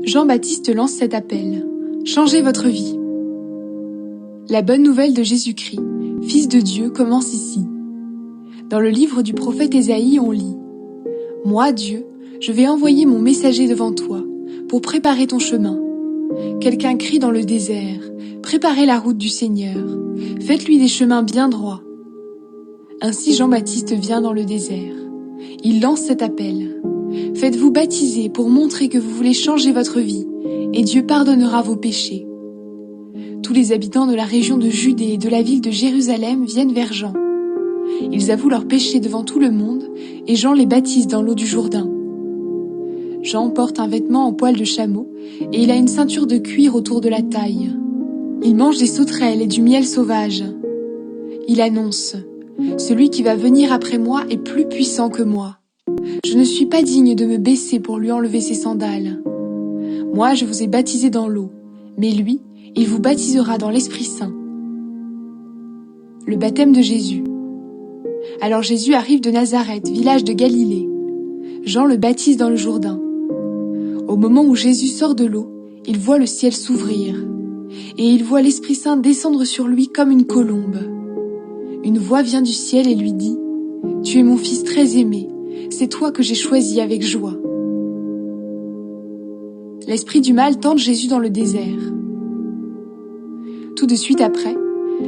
Jean-Baptiste lance cet appel. Changez votre vie. La bonne nouvelle de Jésus-Christ, Fils de Dieu, commence ici. Dans le livre du prophète Ésaïe, on lit « Moi, Dieu, je vais envoyer mon messager devant toi, pour préparer ton chemin. Quelqu'un crie dans le désert, préparez la route du Seigneur, faites-lui des chemins bien droits. » Ainsi Jean-Baptiste vient dans le désert. Il lance cet appel. Faites-vous baptiser pour montrer que vous voulez changer votre vie, et Dieu pardonnera vos péchés. Tous les habitants de la région de Judée et de la ville de Jérusalem viennent vers Jean. Ils avouent leurs péchés devant tout le monde, et Jean les baptise dans l'eau du Jourdain. Jean porte un vêtement en poil de chameau, et il a une ceinture de cuir autour de la taille. Il mange des sauterelles et du miel sauvage. Il annonce « Celui qui va venir après moi est plus puissant que moi. Je ne suis pas digne de me baisser pour lui enlever ses sandales. Moi, je vous ai baptisé dans l'eau, mais lui, il vous baptisera dans l'Esprit Saint. » Le baptême de Jésus. Alors Jésus arrive de Nazareth, village de Galilée. Jean le baptise dans le Jourdain. Au moment où Jésus sort de l'eau, il voit le ciel s'ouvrir, et il voit l'Esprit Saint descendre sur lui comme une colombe. Une voix vient du ciel et lui dit « Tu es mon Fils très aimé, c'est toi que j'ai choisi avec joie. » L'esprit du mal tente Jésus dans le désert. Tout de suite après,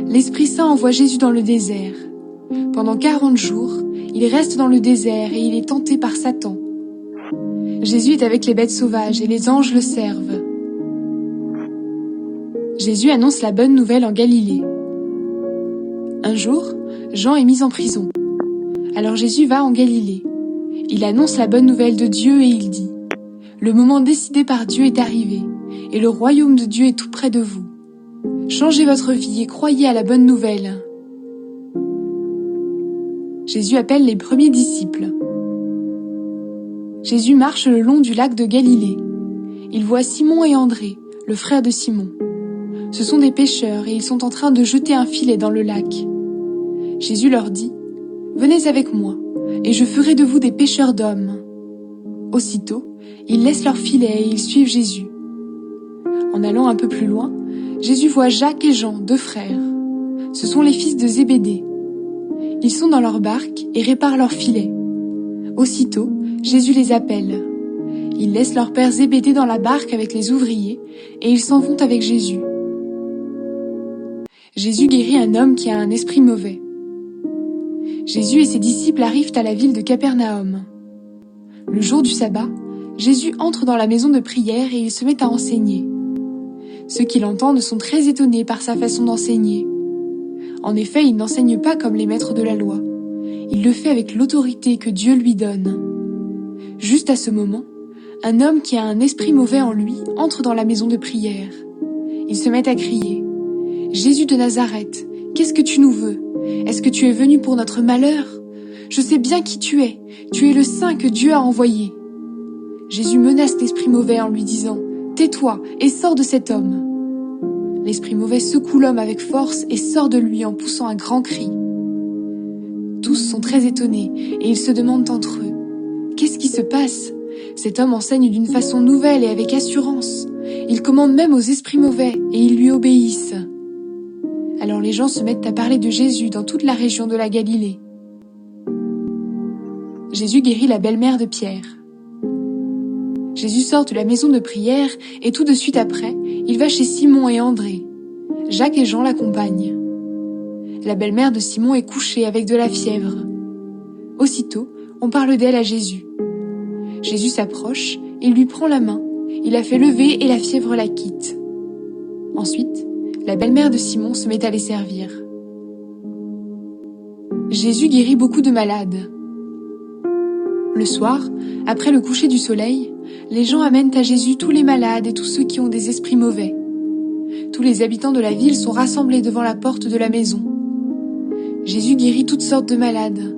l'Esprit Saint envoie Jésus dans le désert. Pendant 40 jours, il reste dans le désert et il est tenté par Satan. Jésus est avec les bêtes sauvages et les anges le servent. Jésus annonce la bonne nouvelle en Galilée. Un jour, Jean est mis en prison. Alors Jésus va en Galilée. Il annonce la bonne nouvelle de Dieu et il dit « Le moment décidé par Dieu est arrivé, et le royaume de Dieu est tout près de vous. Changez votre vie et croyez à la bonne nouvelle. » Jésus appelle les premiers disciples. Jésus marche le long du lac de Galilée. Il voit Simon et André, le frère de Simon. Ce sont des pêcheurs et ils sont en train de jeter un filet dans le lac. Jésus leur dit « Venez avec moi, et je ferai de vous des pêcheurs d'hommes. » Aussitôt, ils laissent leur filet et ils suivent Jésus. En allant un peu plus loin, Jésus voit Jacques et Jean, 2 frères. Ce sont les fils de Zébédée. Ils sont dans leur barque et réparent leur filet. Aussitôt, Jésus les appelle. Ils laissent leur père Zébédée dans la barque avec les ouvriers et ils s'en vont avec Jésus. Jésus guérit un homme qui a un esprit mauvais. Jésus et ses disciples arrivent à la ville de Capernaum. Le jour du sabbat, Jésus entre dans la maison de prière et il se met à enseigner. Ceux qui l'entendent sont très étonnés par sa façon d'enseigner. En effet, il n'enseigne pas comme les maîtres de la loi. Il le fait avec l'autorité que Dieu lui donne. Juste à ce moment, un homme qui a un esprit mauvais en lui entre dans la maison de prière. Il se met à crier « Jésus de Nazareth, qu'est-ce que tu nous veux? Est-ce que tu es venu pour notre malheur? Je sais bien qui tu es le Saint que Dieu a envoyé. » Jésus menace l'esprit mauvais en lui disant « Tais-toi et sors de cet homme. » L'esprit mauvais secoue l'homme avec force et sort de lui en poussant un grand cri. Tous sont très étonnés et ils se demandent entre eux « Qu'est-ce qui se passe? Cet homme enseigne d'une façon nouvelle et avec assurance. Il commande même aux esprits mauvais et ils lui obéissent. » Alors les gens se mettent à parler de Jésus dans toute la région de la Galilée. Jésus guérit la belle-mère de Pierre. Jésus sort de la maison de prière et tout de suite après, il va chez Simon et André. Jacques et Jean l'accompagnent. La belle-mère de Simon est couchée avec de la fièvre. Aussitôt, on parle d'elle à Jésus. Jésus s'approche, il lui prend la main, il la fait lever et la fièvre la quitte. Ensuite, la belle-mère de Simon se met à les servir. Jésus guérit beaucoup de malades. Le soir, après le coucher du soleil, les gens amènent à Jésus tous les malades et tous ceux qui ont des esprits mauvais. Tous les habitants de la ville sont rassemblés devant la porte de la maison. Jésus guérit toutes sortes de malades.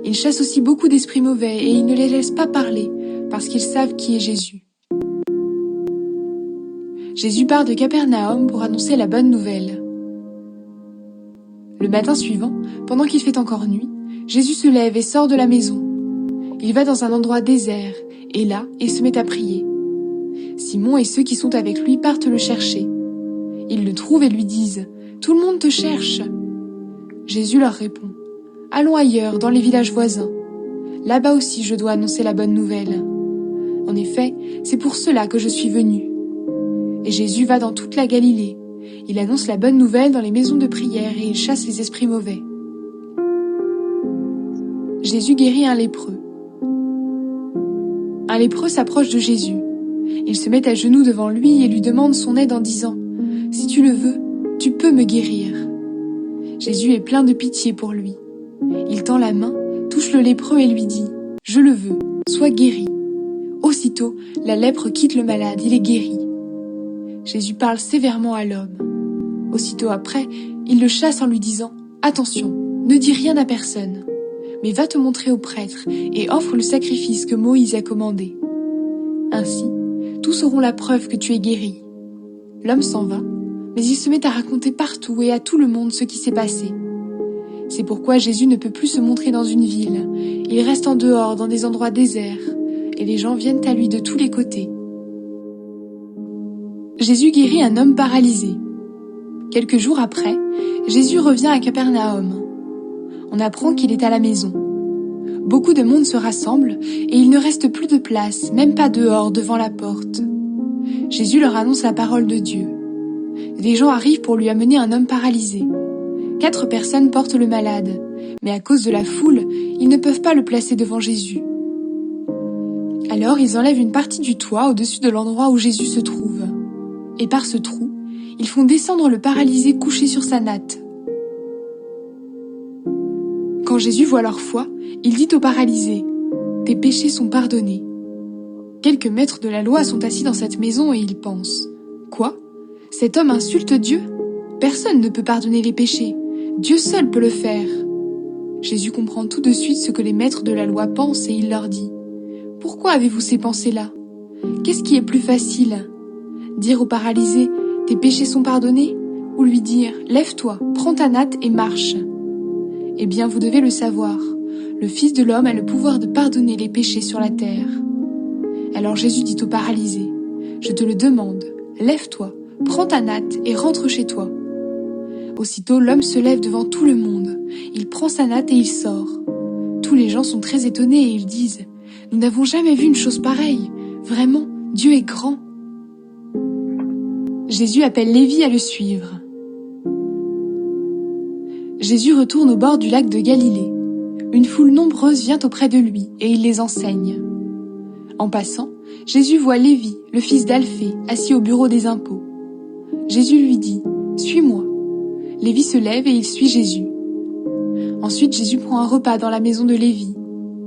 Il chasse aussi beaucoup d'esprits mauvais et il ne les laisse pas parler parce qu'ils savent qui est Jésus. Jésus part de Capernaum pour annoncer la bonne nouvelle. Le matin suivant, pendant qu'il fait encore nuit, Jésus se lève et sort de la maison. Il va dans un endroit désert et là, il se met à prier. Simon et ceux qui sont avec lui partent le chercher. Ils le trouvent et lui disent « Tout le monde te cherche !» Jésus leur répond « Allons ailleurs, dans les villages voisins. Là-bas aussi je dois annoncer la bonne nouvelle. En effet, c'est pour cela que je suis venu. » Et Jésus va dans toute la Galilée. Il annonce la bonne nouvelle dans les maisons de prière et il chasse les esprits mauvais. Jésus guérit un lépreux. Un lépreux s'approche de Jésus. Il se met à genoux devant lui et lui demande son aide en disant « Si tu le veux, tu peux me guérir. » Jésus est plein de pitié pour lui. Il tend la main, touche le lépreux et lui dit « Je le veux, sois guéri. » Aussitôt, la lèpre quitte le malade, il est guéri. Jésus parle sévèrement à l'homme. Aussitôt après, il le chasse en lui disant « Attention, ne dis rien à personne, mais va te montrer au prêtre et offre le sacrifice que Moïse a commandé. Ainsi, tous auront la preuve que tu es guéri. » L'homme s'en va, mais il se met à raconter partout et à tout le monde ce qui s'est passé. C'est pourquoi Jésus ne peut plus se montrer dans une ville. Il reste en dehors, dans des endroits déserts, et les gens viennent à lui de tous les côtés. Jésus guérit un homme paralysé. Quelques jours après, Jésus revient à Capernaum. On apprend qu'il est à la maison. Beaucoup de monde se rassemble et il ne reste plus de place, même pas dehors devant la porte. Jésus leur annonce la parole de Dieu. Des gens arrivent pour lui amener un homme paralysé. 4 personnes portent le malade, mais à cause de la foule, ils ne peuvent pas le placer devant Jésus. Alors ils enlèvent une partie du toit au-dessus de l'endroit où Jésus se trouve. Et par ce trou, ils font descendre le paralysé couché sur sa natte. Quand Jésus voit leur foi, il dit au paralysé « Tes péchés sont pardonnés. » Quelques maîtres de la loi sont assis dans cette maison et ils pensent « Quoi ? Cet homme insulte Dieu ? Personne ne peut pardonner les péchés. Dieu seul peut le faire. » Jésus comprend tout de suite ce que les maîtres de la loi pensent et il leur dit « Pourquoi avez-vous ces pensées-là ? Qu'est-ce qui est plus facile ? Dire au paralysé « Tes péchés sont pardonnés » ou lui dire « Lève-toi, prends ta natte et marche ». Eh bien, vous devez le savoir, le Fils de l'homme a le pouvoir de pardonner les péchés sur la terre. Alors Jésus dit au paralysé « Je te le demande, lève-toi, prends ta natte et rentre chez toi. » Aussitôt, l'homme se lève devant tout le monde. Il prend sa natte et il sort. Tous les gens sont très étonnés et ils disent « Nous n'avons jamais vu une chose pareille. Vraiment, Dieu est grand. » Jésus appelle Lévi à le suivre. Jésus retourne au bord du lac de Galilée. Une foule nombreuse vient auprès de lui et il les enseigne. En passant, Jésus voit Lévi, le fils d'Alphée, assis au bureau des impôts. Jésus lui dit « Suis-moi ». Lévi se lève et il suit Jésus. Ensuite, Jésus prend un repas dans la maison de Lévi.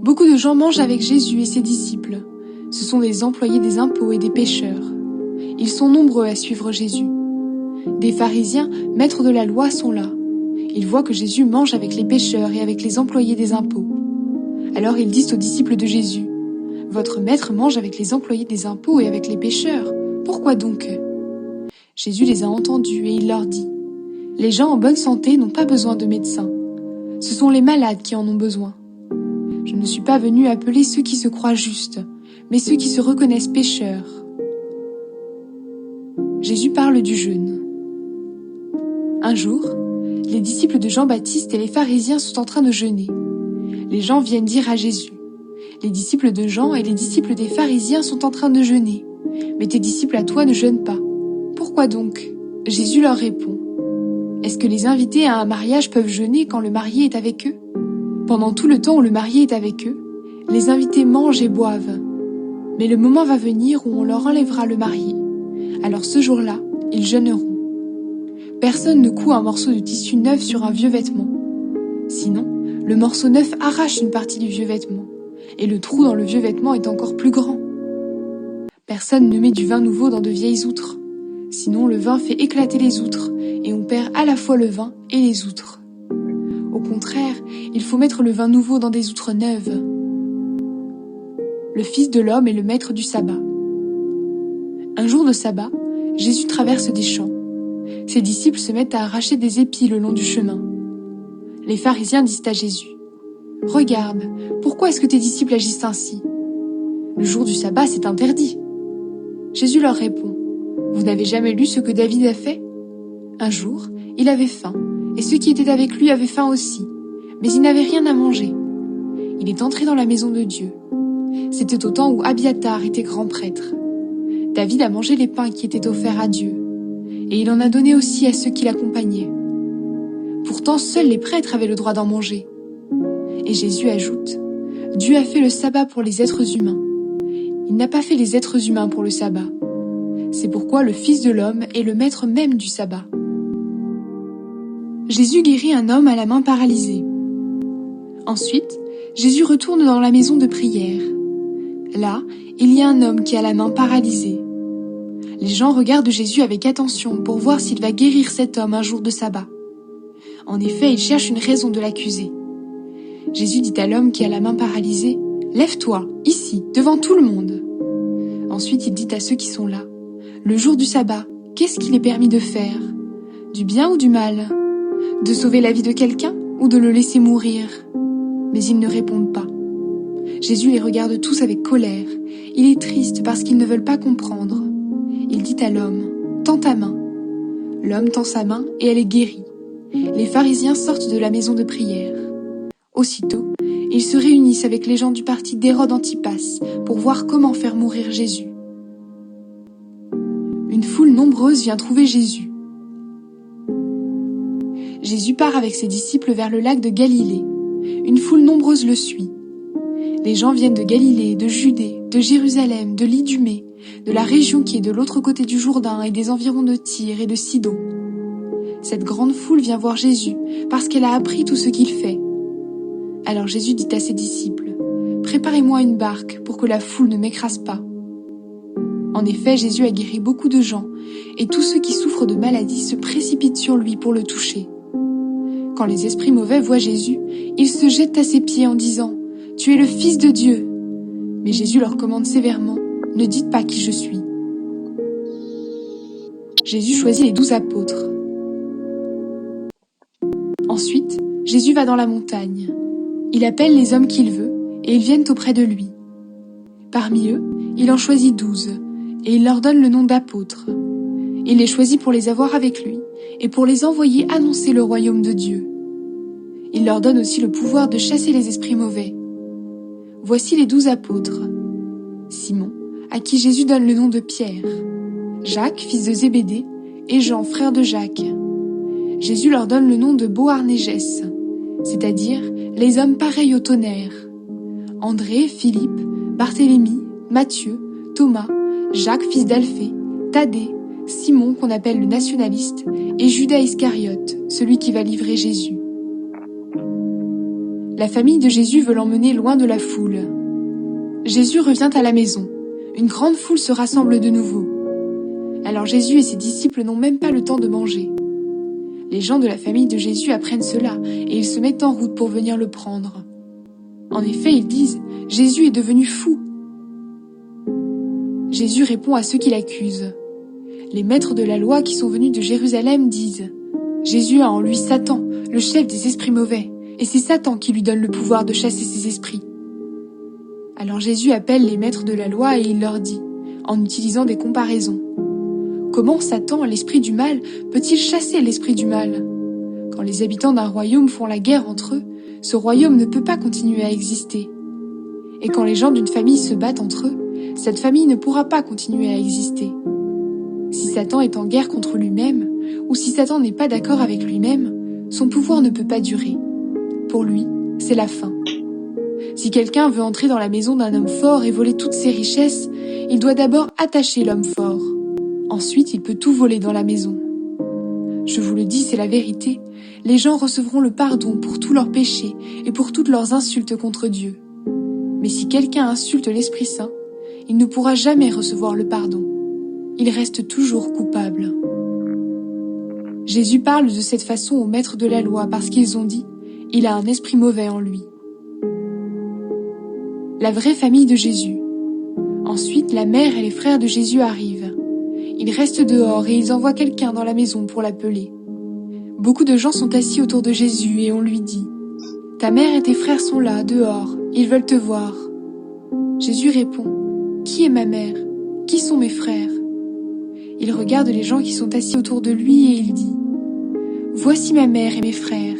Beaucoup de gens mangent avec Jésus et ses disciples. Ce sont des employés des impôts et des pêcheurs. Ils sont nombreux à suivre Jésus. Des pharisiens, maîtres de la loi, sont là. Ils voient que Jésus mange avec les pêcheurs et avec les employés des impôts. Alors ils disent aux disciples de Jésus « Votre maître mange avec les employés des impôts et avec les pêcheurs. Pourquoi donc ?» Jésus les a entendus et il leur dit « Les gens en bonne santé n'ont pas besoin de médecins. Ce sont les malades qui en ont besoin. Je ne suis pas venu appeler ceux qui se croient justes, mais ceux qui se reconnaissent pécheurs. » Jésus parle du jeûne. Un jour, les disciples de Jean-Baptiste et les pharisiens sont en train de jeûner. Les gens viennent dire à Jésus « Les disciples de Jean et les disciples des pharisiens sont en train de jeûner, mais tes disciples à toi ne jeûnent pas. Pourquoi donc ?» Jésus leur répond « Est-ce que les invités à un mariage peuvent jeûner quand le marié est avec eux ? Pendant tout le temps où le marié est avec eux, les invités mangent et boivent. Mais le moment va venir où on leur enlèvera le marié. Alors ce jour-là, ils jeûneront. Personne ne coud un morceau de tissu neuf sur un vieux vêtement. Sinon, le morceau neuf arrache une partie du vieux vêtement, et le trou dans le vieux vêtement est encore plus grand. Personne ne met du vin nouveau dans de vieilles outres. Sinon, le vin fait éclater les outres, et on perd à la fois le vin et les outres. Au contraire, il faut mettre le vin nouveau dans des outres neuves. Le Fils de l'homme est le maître du sabbat. Un jour de sabbat, Jésus traverse des champs. Ses disciples se mettent à arracher des épis le long du chemin. Les pharisiens disent à Jésus « Regarde, pourquoi est-ce que tes disciples agissent ainsi ? Le jour du sabbat, c'est interdit. » Jésus leur répond, « Vous n'avez jamais lu ce que David a fait ? Un jour, il avait faim, et ceux qui étaient avec lui avaient faim aussi, mais ils n'avaient rien à manger. Il est entré dans la maison de Dieu. C'était au temps où Abiatar était grand prêtre. David a mangé les pains qui étaient offerts à Dieu, et il en a donné aussi à ceux qui l'accompagnaient. Pourtant, seuls les prêtres avaient le droit d'en manger. » Et Jésus ajoute, « Dieu a fait le sabbat pour les êtres humains. Il n'a pas fait les êtres humains pour le sabbat. C'est pourquoi le Fils de l'homme est le maître même du sabbat. » Jésus guérit un homme à la main paralysée. Ensuite, Jésus retourne dans la maison de prière. Là, il y a un homme qui a la main paralysée. Les gens regardent Jésus avec attention pour voir s'il va guérir cet homme un jour de sabbat. En effet, ils cherchent une raison de l'accuser. Jésus dit à l'homme qui a la main paralysée, « Lève-toi, ici, devant tout le monde. » Ensuite, il dit à ceux qui sont là, « Le jour du sabbat, qu'est-ce qu'il est permis de faire? Du bien ou du mal? De sauver la vie de quelqu'un ou de le laisser mourir ?» Mais ils ne répondent pas. Jésus les regarde tous avec colère. Il est triste parce qu'ils ne veulent pas comprendre. Il dit à l'homme, « Tends ta main. » L'homme tend sa main et elle est guérie. Les pharisiens sortent de la maison de prière. Aussitôt, ils se réunissent avec les gens du parti d'Hérode Antipas pour voir comment faire mourir Jésus. Une foule nombreuse vient trouver Jésus. Jésus part avec ses disciples vers le lac de Galilée. Une foule nombreuse le suit. Les gens viennent de Galilée, de Judée, de Jérusalem, de l'Idumée, de la région qui est de l'autre côté du Jourdain et des environs de Tyr et de Sidon. Cette grande foule vient voir Jésus parce qu'elle a appris tout ce qu'il fait. Alors Jésus dit à ses disciples, « Préparez-moi une barque pour que la foule ne m'écrase pas. » En effet, Jésus a guéri beaucoup de gens et tous ceux qui souffrent de maladies se précipitent sur lui pour le toucher. Quand les esprits mauvais voient Jésus, ils se jettent à ses pieds en disant, « Tu es le Fils de Dieu !» Mais Jésus leur commande sévèrement, « Ne dites pas qui je suis. » Jésus choisit les 12 apôtres. Ensuite, Jésus va dans la montagne. Il appelle les hommes qu'il veut et ils viennent auprès de lui. Parmi eux, il en choisit 12 et il leur donne le nom d'apôtres. Il les choisit pour les avoir avec lui et pour les envoyer annoncer le royaume de Dieu. Il leur donne aussi le pouvoir de chasser les esprits mauvais. Voici les 12 apôtres. Simon, à qui Jésus donne le nom de Pierre. Jacques, fils de Zébédée, et Jean, frère de Jacques. Jésus leur donne le nom de Boanerges, c'est-à-dire les hommes pareils au tonnerre. André, Philippe, Barthélemy, Matthieu, Thomas, Jacques, fils d'Alphée, Thaddée, Simon, qu'on appelle le nationaliste, et Judas Iscariote, celui qui va livrer Jésus. La famille de Jésus veut l'emmener loin de la foule. Jésus revient à la maison. Une grande foule se rassemble de nouveau. Alors Jésus et ses disciples n'ont même pas le temps de manger. Les gens de la famille de Jésus apprennent cela et ils se mettent en route pour venir le prendre. En effet, ils disent « Jésus est devenu fou !» Jésus répond à ceux qui l'accusent. Les maîtres de la loi qui sont venus de Jérusalem disent « Jésus a en lui Satan, le chef des esprits mauvais, et c'est Satan qui lui donne le pouvoir de chasser ces esprits. » Alors Jésus appelle les maîtres de la loi et il leur dit, en utilisant des comparaisons, « Comment Satan, l'esprit du mal, peut-il chasser l'esprit du mal? Quand les habitants d'un royaume font la guerre entre eux, ce royaume ne peut pas continuer à exister. Et quand les gens d'une famille se battent entre eux, cette famille ne pourra pas continuer à exister. Si Satan est en guerre contre lui-même, ou si Satan n'est pas d'accord avec lui-même, son pouvoir ne peut pas durer. Pour lui, c'est la fin. Si quelqu'un veut entrer dans la maison d'un homme fort et voler toutes ses richesses, il doit d'abord attacher l'homme fort. Ensuite, il peut tout voler dans la maison. Je vous le dis, c'est la vérité. Les gens recevront le pardon pour tous leurs péchés et pour toutes leurs insultes contre Dieu. Mais si quelqu'un insulte l'Esprit Saint, il ne pourra jamais recevoir le pardon. Il reste toujours coupable. Jésus parle de cette façon aux maîtres de la loi parce qu'ils ont dit « Il a un esprit mauvais en lui ». La vraie famille de Jésus. Ensuite, la mère et les frères de Jésus arrivent. Ils restent dehors et ils envoient quelqu'un dans la maison pour l'appeler. Beaucoup de gens sont assis autour de Jésus et on lui dit « Ta mère et tes frères sont là, dehors, ils veulent te voir. » Jésus répond « Qui est ma mère? Qui sont mes frères ? Il regarde les gens qui sont assis autour de lui et il dit : Voici ma mère et mes frères.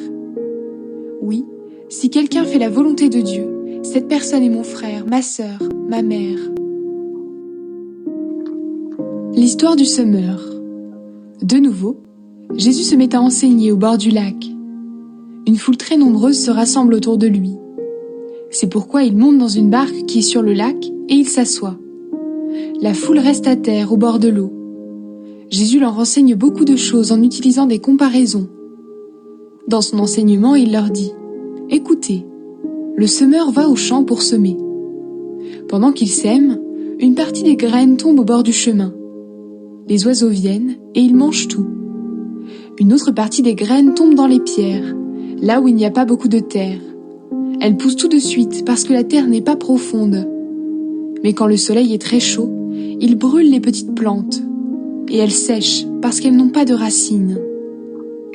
Oui, si quelqu'un fait la volonté de Dieu, cette personne est mon frère, ma sœur, ma mère. L'histoire du semeur. De nouveau, Jésus se met à enseigner au bord du lac. Une foule très nombreuse se rassemble autour de lui. C'est pourquoi il monte dans une barque qui est sur le lac et il s'assoit. La foule reste à terre au bord de l'eau. Jésus leur enseigne beaucoup de choses en utilisant des comparaisons. Dans son enseignement, il leur dit : Écoutez, le semeur va au champ pour semer. Pendant qu'il sème, une partie des graines tombe au bord du chemin. Les oiseaux viennent et ils mangent tout. Une autre partie des graines tombe dans les pierres, là où il n'y a pas beaucoup de terre. Elles poussent tout de suite parce que la terre n'est pas profonde. Mais quand le soleil est très chaud, il brûle les petites plantes. Et elles sèchent parce qu'elles n'ont pas de racines.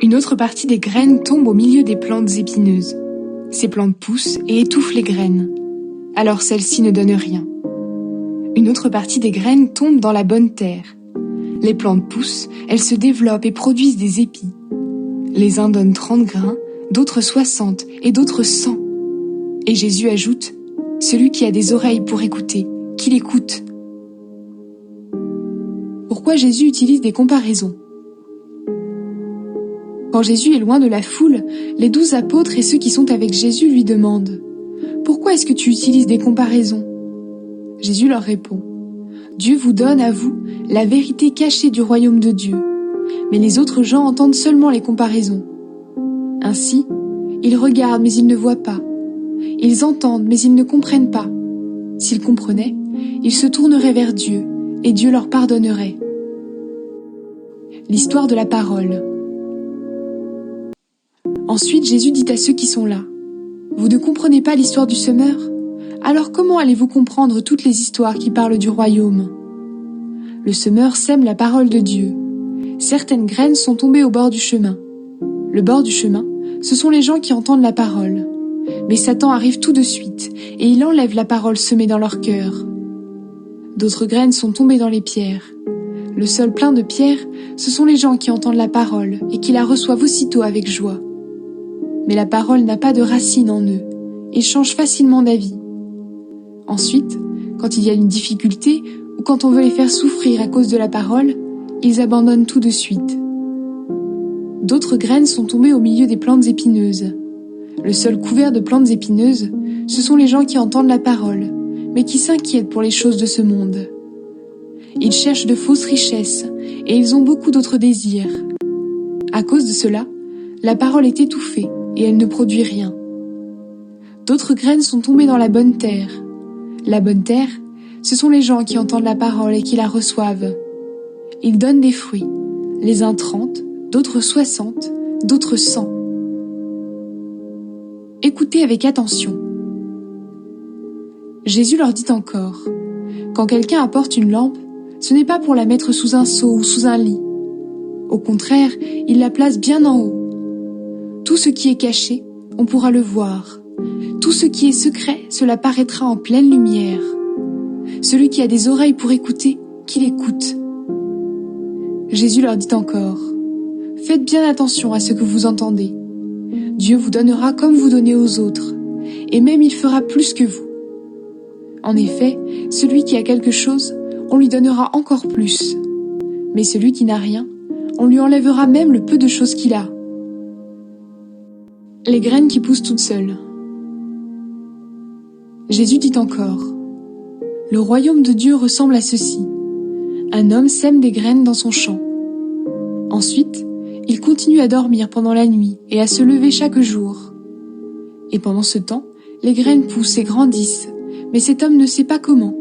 Une autre partie des graines tombe au milieu des plantes épineuses. Ces plantes poussent et étouffent les graines. Alors celles-ci ne donnent rien. Une autre partie des graines tombe dans la bonne terre. Les plantes poussent, elles se développent et produisent des épis. Les uns donnent 30 grains, d'autres 60 et d'autres 100. Et Jésus ajoute : Celui qui a des oreilles pour écouter, qu'il écoute. Pourquoi Jésus utilise des comparaisons ? Quand Jésus est loin de la foule, les 12 apôtres et ceux qui sont avec Jésus lui demandent : Pourquoi est-ce que tu utilises des comparaisons ? Jésus leur répond : Dieu vous donne à vous la vérité cachée du royaume de Dieu, mais les autres gens entendent seulement les comparaisons. Ainsi, ils regardent mais ils ne voient pas. Ils entendent mais ils ne comprennent pas. S'ils comprenaient, ils se tourneraient vers Dieu et Dieu leur pardonnerait. L'histoire de la parole. Ensuite, Jésus dit à ceux qui sont là : Vous ne comprenez pas l'histoire du semeur ? Alors comment allez-vous comprendre toutes les histoires qui parlent du royaume ? Le semeur sème la parole de Dieu. Certaines graines sont tombées au bord du chemin. Le bord du chemin, ce sont les gens qui entendent la parole. Mais Satan arrive tout de suite et il enlève la parole semée dans leur cœur. D'autres graines sont tombées dans les pierres. Le sol plein de pierres, ce sont les gens qui entendent la parole et qui la reçoivent aussitôt avec joie. Mais la parole n'a pas de racine en eux et change facilement d'avis. Ensuite, quand il y a une difficulté ou quand on veut les faire souffrir à cause de la parole, ils abandonnent tout de suite. D'autres graines sont tombées au milieu des plantes épineuses. Le sol couvert de plantes épineuses, ce sont les gens qui entendent la parole, mais qui s'inquiètent pour les choses de ce monde. Ils cherchent de fausses richesses et ils ont beaucoup d'autres désirs. À cause de cela, la parole est étouffée et elle ne produit rien. D'autres graines sont tombées dans la bonne terre. La bonne terre, ce sont les gens qui entendent la parole et qui la reçoivent. Ils donnent des fruits, les uns 30, d'autres 60, d'autres 100. Écoutez avec attention. Jésus leur dit encore : Quand quelqu'un apporte une lampe, ce n'est pas pour la mettre sous un seau ou sous un lit. Au contraire, il la place bien en haut. Tout ce qui est caché, on pourra le voir. Tout ce qui est secret, cela paraîtra en pleine lumière. Celui qui a des oreilles pour écouter, qu'il écoute. Jésus leur dit encore : Faites bien attention à ce que vous entendez. Dieu vous donnera comme vous donnez aux autres, et même il fera plus que vous. En effet, celui qui a quelque chose, on lui donnera encore plus. Mais celui qui n'a rien, on lui enlèvera même le peu de choses qu'il a. Les graines qui poussent toutes seules. Jésus dit encore : Le royaume de Dieu ressemble à ceci. Un homme sème des graines dans son champ. Ensuite, il continue à dormir pendant la nuit et à se lever chaque jour. Et pendant ce temps, les graines poussent et grandissent, mais cet homme ne sait pas comment.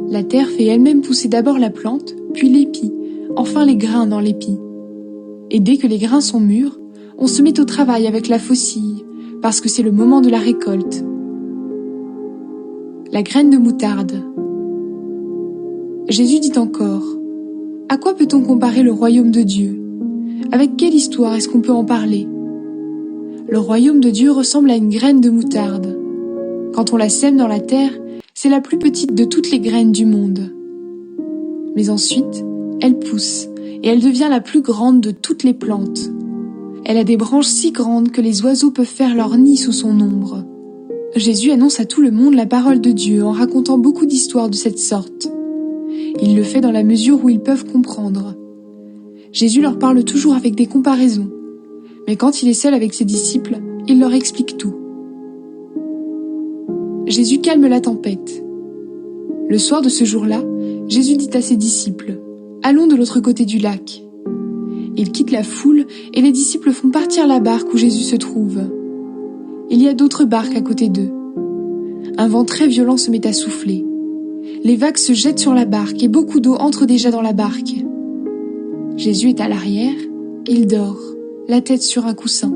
La terre fait elle-même pousser d'abord la plante, puis l'épi, enfin les grains dans l'épi. Et dès que les grains sont mûrs, on se met au travail avec la faucille, parce que c'est le moment de la récolte. La graine de moutarde. Jésus dit encore : À quoi peut-on comparer le royaume de Dieu ? Avec quelle histoire est-ce qu'on peut en parler ? Le royaume de Dieu ressemble à une graine de moutarde. Quand on la sème dans la terre, c'est la plus petite de toutes les graines du monde. Mais ensuite, elle pousse et elle devient la plus grande de toutes les plantes. Elle a des branches si grandes que les oiseaux peuvent faire leur nid sous son ombre. Jésus annonce à tout le monde la parole de Dieu en racontant beaucoup d'histoires de cette sorte. Il le fait dans la mesure où ils peuvent comprendre. Jésus leur parle toujours avec des comparaisons, mais quand il est seul avec ses disciples, il leur explique tout. Jésus calme la tempête. Le soir de ce jour-là, Jésus dit à ses disciples « Allons de l'autre côté du lac ». Il quitte la foule et les disciples font partir la barque où Jésus se trouve. Il y a d'autres barques à côté d'eux. Un vent très violent se met à souffler. Les vagues se jettent sur la barque et beaucoup d'eau entre déjà dans la barque. Jésus est à l'arrière, il dort, la tête sur un coussin.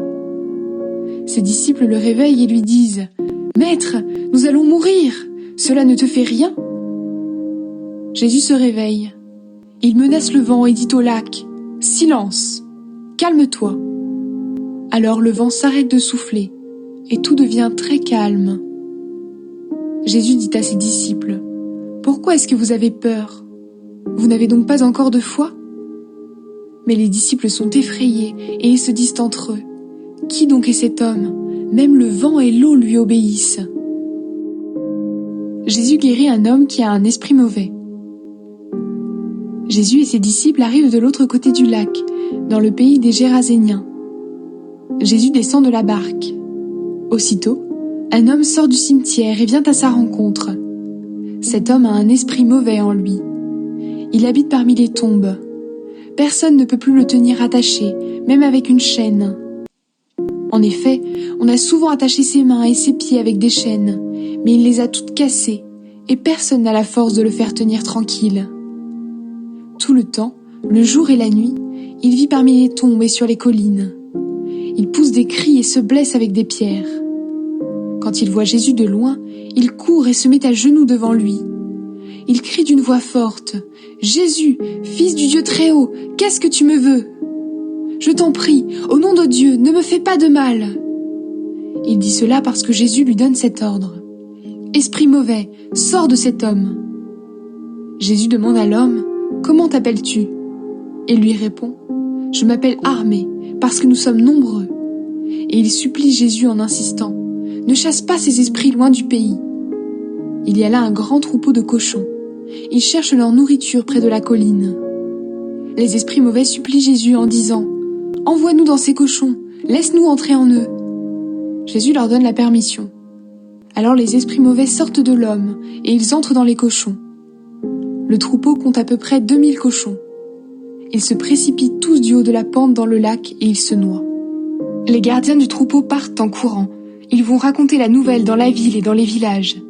Ses disciples le réveillent et lui disent « Maître, nous allons mourir, cela ne te fait rien ?» Jésus se réveille. Il menace le vent et dit au lac « Silence, calme-toi !» Alors le vent s'arrête de souffler et tout devient très calme. Jésus dit à ses disciples « Pourquoi est-ce que vous avez peur? Vous n'avez donc pas encore de foi ?» Mais les disciples sont effrayés et ils se disent entre eux « Qui donc est cet homme? Même le vent et l'eau lui obéissent. » Jésus guérit un homme qui a un esprit mauvais. Jésus et ses disciples arrivent de l'autre côté du lac, dans le pays des Géraséniens. Jésus descend de la barque. Aussitôt, un homme sort du cimetière et vient à sa rencontre. Cet homme a un esprit mauvais en lui. Il habite parmi les tombes. Personne ne peut plus le tenir attaché, même avec une chaîne. En effet, on a souvent attaché ses mains et ses pieds avec des chaînes, mais il les a toutes cassées, et personne n'a la force de le faire tenir tranquille. Tout le temps, le jour et la nuit, il vit parmi les tombes et sur les collines. Il pousse des cris et se blesse avec des pierres. Quand il voit Jésus de loin, il court et se met à genoux devant lui. Il crie d'une voix forte « Jésus, Fils du Dieu très haut, qu'est-ce que tu me veux? Je t'en prie, au nom de Dieu, ne me fais pas de mal !» Il dit cela parce que Jésus lui donne cet ordre. « Esprit mauvais, sors de cet homme !» Jésus demande à l'homme « Comment t'appelles-tu » Et lui répond « Je m'appelle Armée, parce que nous sommes nombreux. » Et il supplie Jésus en insistant « Ne chasse pas ces esprits loin du pays. » Il y a là un grand troupeau de cochons. Ils cherchent leur nourriture près de la colline. Les esprits mauvais supplient Jésus en disant « Envoie-nous dans ces cochons, laisse-nous entrer en eux. » Jésus leur donne la permission. Alors les esprits mauvais sortent de l'homme et ils entrent dans les cochons. Le troupeau compte à peu près 2000 cochons. Ils se précipitent tous du haut de la pente dans le lac et ils se noient. Les gardiens du troupeau partent en courant. Ils vont raconter la nouvelle dans la ville et dans les villages.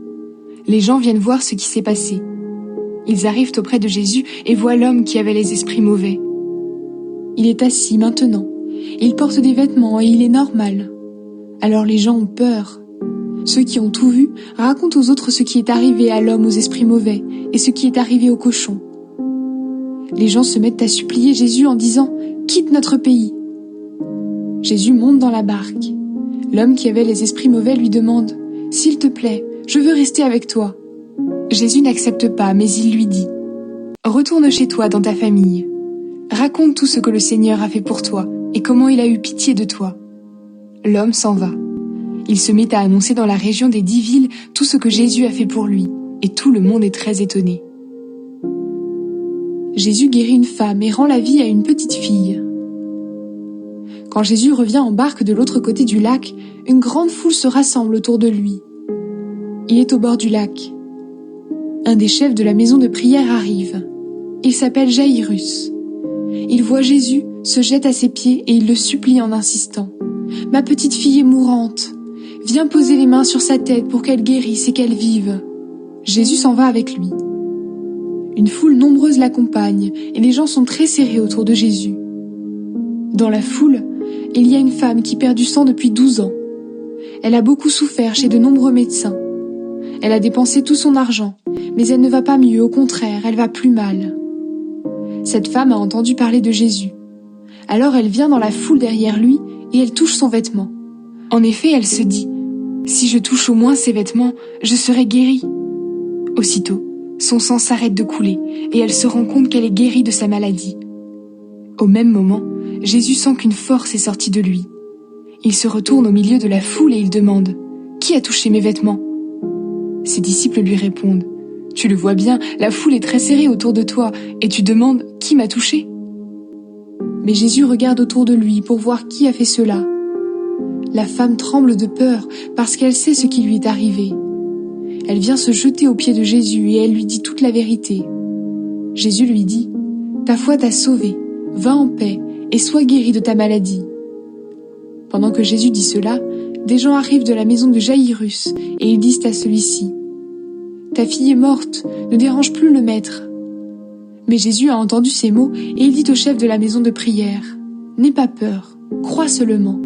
Les gens viennent voir ce qui s'est passé. Ils arrivent auprès de Jésus et voient l'homme qui avait les esprits mauvais. Il est assis maintenant. Il porte des vêtements et il est normal. Alors les gens ont peur. Ceux qui ont tout vu racontent aux autres ce qui est arrivé à l'homme aux esprits mauvais et ce qui est arrivé aux cochons. Les gens se mettent à supplier Jésus en disant « Quitte notre pays !» Jésus monte dans la barque. L'homme qui avait les esprits mauvais lui demande « S'il te plaît, je veux rester avec toi. » Jésus n'accepte pas, mais il lui dit « Retourne chez toi dans ta famille. Raconte tout ce que le Seigneur a fait pour toi et comment il a eu pitié de toi. » L'homme s'en va. Il se met à annoncer dans la région des 10 villes tout ce que Jésus a fait pour lui, et tout le monde est très étonné. Jésus guérit une femme et rend la vie à une petite fille. Quand Jésus revient en barque de l'autre côté du lac, une grande foule se rassemble autour de lui. Il est au bord du lac. Un des chefs de la maison de prière arrive. Il s'appelle Jaïrus. Il voit Jésus, se jette à ses pieds et il le supplie en insistant. « Ma petite fille est mourante. Viens poser les mains sur sa tête pour qu'elle guérisse et qu'elle vive. » Jésus s'en va avec lui. Une foule nombreuse l'accompagne et les gens sont très serrés autour de Jésus. Dans la foule, il y a une femme qui perd du sang depuis 12 ans. Elle a beaucoup souffert chez de nombreux médecins. Elle a dépensé tout son argent, mais elle ne va pas mieux, au contraire, elle va plus mal. Cette femme a entendu parler de Jésus. Alors elle vient dans la foule derrière lui et elle touche son vêtement. En effet, elle se dit « Si je touche au moins ses vêtements, je serai guérie. » Aussitôt, Son sang s'arrête de couler et elle se rend compte qu'elle est guérie de sa maladie. Au même moment, Jésus sent qu'une force est sortie de lui. Il se retourne au milieu de la foule et il demande « Qui a touché mes vêtements ?» Ses disciples lui répondent « Tu le vois bien, la foule est très serrée autour de toi et tu demandes « Qui m'a touché ?» Mais Jésus regarde autour de lui pour voir qui a fait cela. La femme tremble de peur parce qu'elle sait ce qui lui est arrivé. Elle vient se jeter aux pieds de Jésus et elle lui dit toute la vérité. Jésus lui dit « Ta foi t'a sauvée, va en paix et sois guéri de ta maladie. » Pendant que Jésus dit cela, des gens arrivent de la maison de Jaïrus et ils disent à celui-ci « Ta fille est morte, ne dérange plus le maître. » Mais Jésus a entendu ces mots et il dit au chef de la maison de prière « N'aie pas peur, crois seulement. »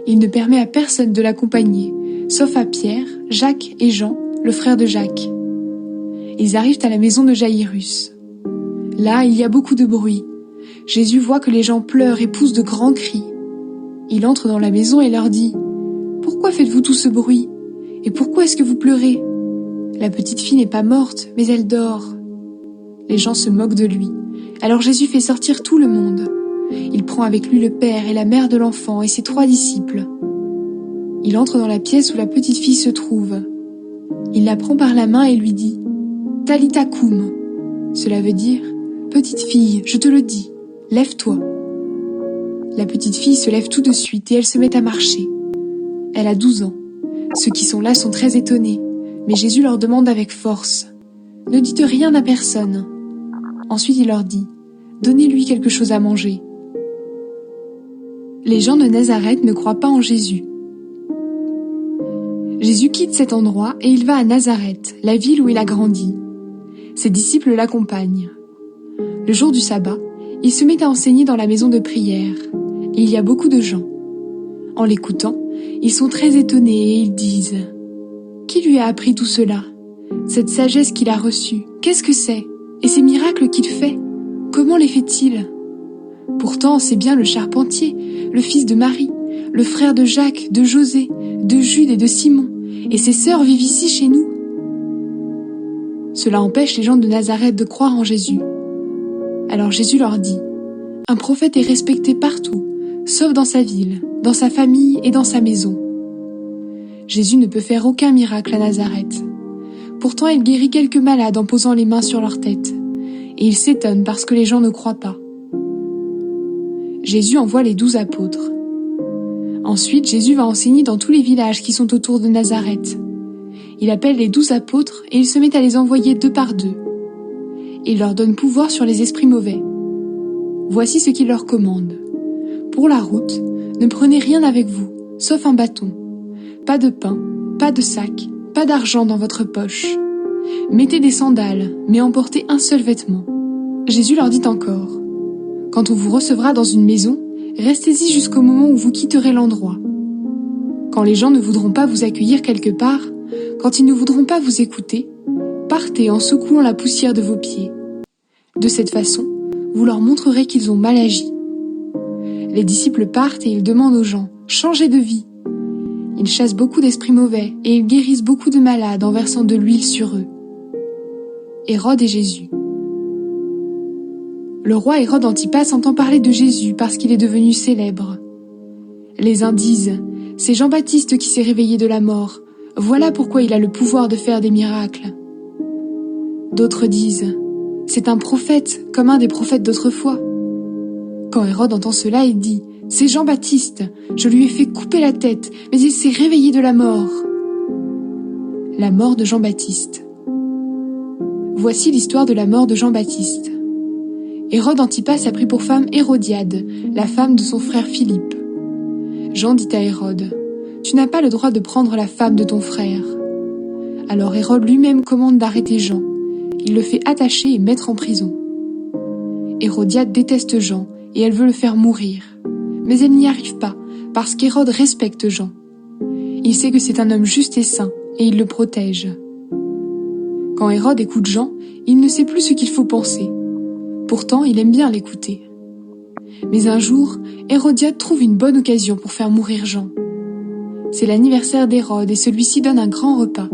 Il ne permet à personne de l'accompagner, sauf à Pierre, Jacques et Jean, le frère de Jacques. Ils arrivent à la maison de Jaïrus. Là, il y a beaucoup de bruit. Jésus voit que les gens pleurent et poussent de grands cris. Il entre dans la maison et leur dit « Pourquoi faites-vous tout ce bruit? Et pourquoi est-ce que vous pleurez? La petite fille n'est pas morte, mais elle dort. » Les gens se moquent de lui. Alors Jésus fait sortir tout le monde. Il prend avec lui le père et la mère de l'enfant et ses 3 disciples. Il entre dans la pièce où la petite fille se trouve. Il la prend par la main et lui dit « Talitha koum ». Cela veut dire « Petite fille, je te le dis, lève-toi ». La petite fille se lève tout de suite et elle se met à marcher. Elle a 12 ans. Ceux qui sont là sont très étonnés, mais Jésus leur demande avec force « Ne dites rien à personne ». Ensuite il leur dit « Donnez-lui quelque chose à manger ». Les gens de Nazareth ne croient pas en Jésus. Jésus quitte cet endroit et il va à Nazareth, la ville où il a grandi. Ses disciples l'accompagnent. Le jour du sabbat, il se met à enseigner dans la maison de prière. Et il y a beaucoup de gens. En l'écoutant, ils sont très étonnés et ils disent « Qui lui a appris tout cela? Cette sagesse qu'il a reçue, qu'est-ce que c'est? Et ces miracles qu'il fait, comment les fait-il? Pourtant, c'est bien le charpentier, le fils de Marie, le frère de Jacques, de José, de Jude et de Simon, et ses sœurs vivent ici chez nous. » Cela empêche les gens de Nazareth de croire en Jésus. Alors Jésus leur dit « Un prophète est respecté partout, sauf dans sa ville, dans sa famille et dans sa maison. » Jésus ne peut faire aucun miracle à Nazareth. Pourtant, il guérit quelques malades en posant les mains sur leur tête. Et il s'étonne parce que les gens ne croient pas. Jésus envoie les 12 apôtres. Ensuite, Jésus va enseigner dans tous les villages qui sont autour de Nazareth. Il appelle les 12 apôtres et il se met à les envoyer 2 par 2. Il leur donne pouvoir sur les esprits mauvais. Voici ce qu'il leur commande. Pour la route, ne prenez rien avec vous, sauf un bâton. Pas de pain, pas de sac, pas d'argent dans votre poche. Mettez des sandales, mais emportez un seul vêtement. Jésus leur dit encore, « Quand on vous recevra dans une maison, restez-y jusqu'au moment où vous quitterez l'endroit. Quand les gens ne voudront pas vous accueillir quelque part, quand ils ne voudront pas vous écouter, partez en secouant la poussière de vos pieds. De cette façon, vous leur montrerez qu'ils ont mal agi. » Les disciples partent et ils demandent aux gens « Changez de vie !» Ils chassent beaucoup d'esprits mauvais et ils guérissent beaucoup de malades en versant de l'huile sur eux. Hérode et Jésus. Le roi Hérode Antipas entend parler de Jésus parce qu'il est devenu célèbre. Les uns disent « C'est Jean-Baptiste qui s'est réveillé de la mort. Voilà pourquoi il a le pouvoir de faire des miracles. » D'autres disent « C'est un prophète, comme un des prophètes d'autrefois. » Quand Hérode entend cela, il dit « C'est Jean-Baptiste, je lui ai fait couper la tête, mais il s'est réveillé de la mort. » La mort de Jean-Baptiste. Voici l'histoire de la mort de Jean-Baptiste. Hérode Antipas a pris pour femme Hérodiade, la femme de son frère Philippe. Jean dit à Hérode « Tu n'as pas le droit de prendre la femme de ton frère. » Alors Hérode lui-même commande d'arrêter Jean. Il le fait attacher et mettre en prison. Hérodiade déteste Jean et elle veut le faire mourir. Mais elle n'y arrive pas, parce qu'Hérode respecte Jean. Il sait que c'est un homme juste et saint, et il le protège. Quand Hérode écoute Jean, il ne sait plus ce qu'il faut penser. Pourtant, il aime bien l'écouter. Mais un jour, Hérodiade trouve une bonne occasion pour faire mourir Jean. C'est l'anniversaire d'Hérode et celui-ci donne un grand repas.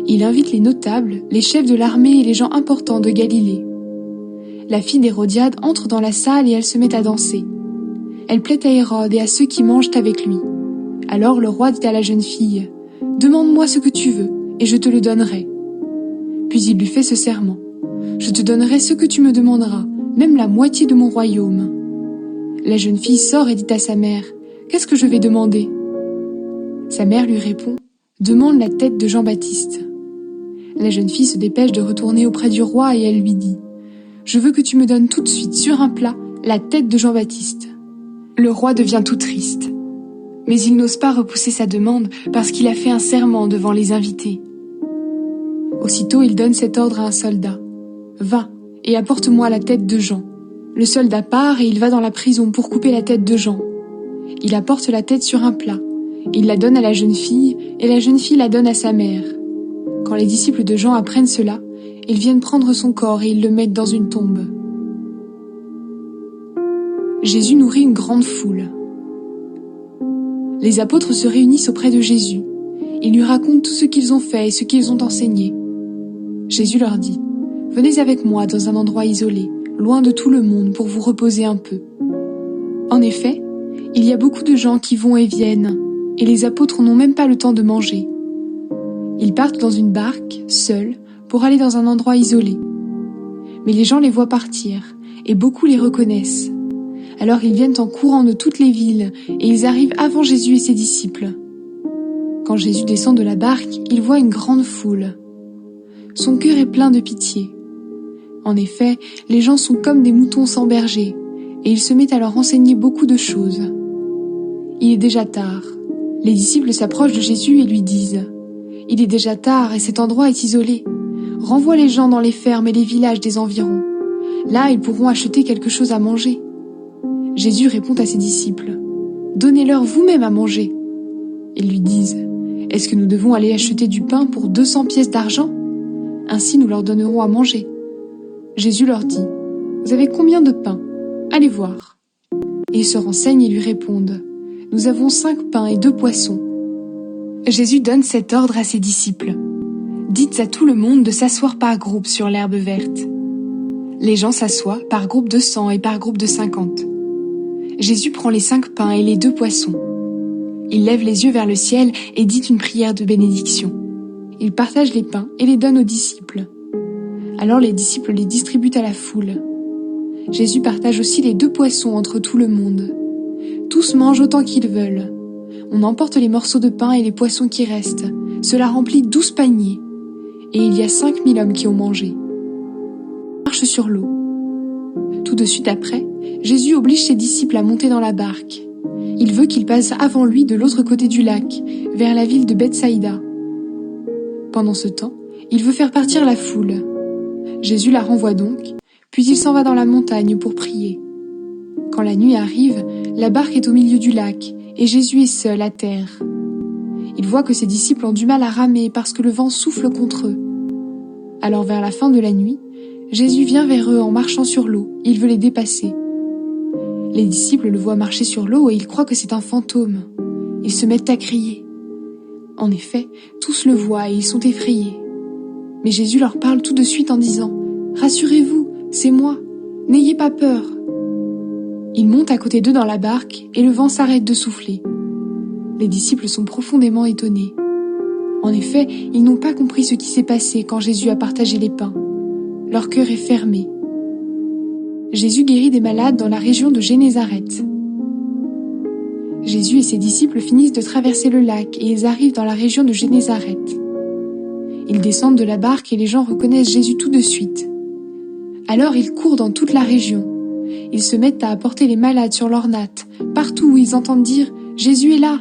Il invite les notables, les chefs de l'armée et les gens importants de Galilée. La fille d'Hérodiade entre dans la salle et elle se met à danser. Elle plaît à Hérode et à ceux qui mangent avec lui. Alors le roi dit à la jeune fille, « Demande-moi ce que tu veux, et je te le donnerai. » Puis il lui fait ce serment, « Je te donnerai ce que tu me demanderas, même la moitié de mon royaume. » La jeune fille sort et dit à sa mère, « Qu'est-ce que je vais demander ?» Sa mère lui répond, « Demande la tête de Jean-Baptiste. » La jeune fille se dépêche de retourner auprès du roi et elle lui dit, « Je veux que tu me donnes tout de suite sur un plat la tête de Jean-Baptiste. » Le roi devient tout triste. Mais il n'ose pas repousser sa demande parce qu'il a fait un serment devant les invités. Aussitôt il donne cet ordre à un soldat. « Va et apporte-moi la tête de Jean. » Le soldat part et il va dans la prison pour couper la tête de Jean. Il apporte la tête sur un plat. Il la donne à la jeune fille et la jeune fille la donne à sa mère. Quand les disciples de Jean apprennent cela, ils viennent prendre son corps et ils le mettent dans une tombe. Jésus nourrit une grande foule. Les apôtres se réunissent auprès de Jésus. Ils lui racontent tout ce qu'ils ont fait et ce qu'ils ont enseigné. Jésus leur dit, « Venez avec moi dans un endroit isolé, loin de tout le monde, pour vous reposer un peu. » En effet, il y a beaucoup de gens qui vont et viennent, et les apôtres n'ont même pas le temps de manger. Ils partent dans une barque, seuls, pour aller dans un endroit isolé. Mais les gens les voient partir, et beaucoup les reconnaissent. Alors ils viennent en courant de toutes les villes, et ils arrivent avant Jésus et ses disciples. Quand Jésus descend de la barque, il voit une grande foule. Son cœur est plein de pitié. En effet, les gens sont comme des moutons sans berger, et il se met à leur enseigner beaucoup de choses. Il est déjà tard. Les disciples s'approchent de Jésus et lui disent « Il est déjà tard et cet endroit est isolé. Renvoie les gens dans les fermes et les villages des environs. Là, ils pourront acheter quelque chose à manger. » Jésus répond à ses disciples « Donnez-leur vous-même à manger. » Ils lui disent « Est-ce que nous devons aller acheter du pain pour 200 pièces d'argent? Ainsi nous leur donnerons à manger. » Jésus leur dit « Vous avez combien de pain? Allez voir. » Et ils se renseignent et lui répondent « Nous avons 5 pains et 2 poissons. » Jésus donne cet ordre à ses disciples. « Dites à tout le monde de s'asseoir par groupe sur l'herbe verte. » Les gens s'assoient par groupe de 100 et par groupe de 50. Jésus prend les 5 pains et les 2 poissons. Il lève les yeux vers le ciel et dit une prière de bénédiction. Il partage les pains et les donne aux disciples. Alors les disciples les distribuent à la foule. Jésus partage aussi les 2 poissons entre tout le monde. Tous mangent autant qu'ils veulent. On emporte les morceaux de pain et les poissons qui restent. Cela remplit 12 paniers. Et il y a 5000 hommes qui ont mangé. Il marche sur l'eau. Tout de suite après, Jésus oblige ses disciples à monter dans la barque. Il veut qu'ils passent avant lui de l'autre côté du lac, vers la ville de Bethsaïda. Pendant ce temps, il veut faire partir la foule. Jésus la renvoie donc, puis il s'en va dans la montagne pour prier. Quand la nuit arrive, la barque est au milieu du lac, et Jésus est seul à terre. Il voit que ses disciples ont du mal à ramer parce que le vent souffle contre eux. Alors vers la fin de la nuit, Jésus vient vers eux en marchant sur l'eau, il veut les dépasser. Les disciples le voient marcher sur l'eau et ils croient que c'est un fantôme. Ils se mettent à crier. En effet, tous le voient et ils sont effrayés. Mais Jésus leur parle tout de suite en disant « Rassurez-vous, c'est moi, n'ayez pas peur. » Il monte à côté d'eux dans la barque et le vent s'arrête de souffler. Les disciples sont profondément étonnés. En effet, ils n'ont pas compris ce qui s'est passé quand Jésus a partagé les pains. Leur cœur est fermé. Jésus guérit des malades dans la région de Génézareth. Jésus et ses disciples finissent de traverser le lac et ils arrivent dans la région de Génézareth. Ils descendent de la barque et les gens reconnaissent Jésus tout de suite. Alors ils courent dans toute la région. Ils se mettent à apporter les malades sur leurs nattes, partout où ils entendent dire « Jésus est là !»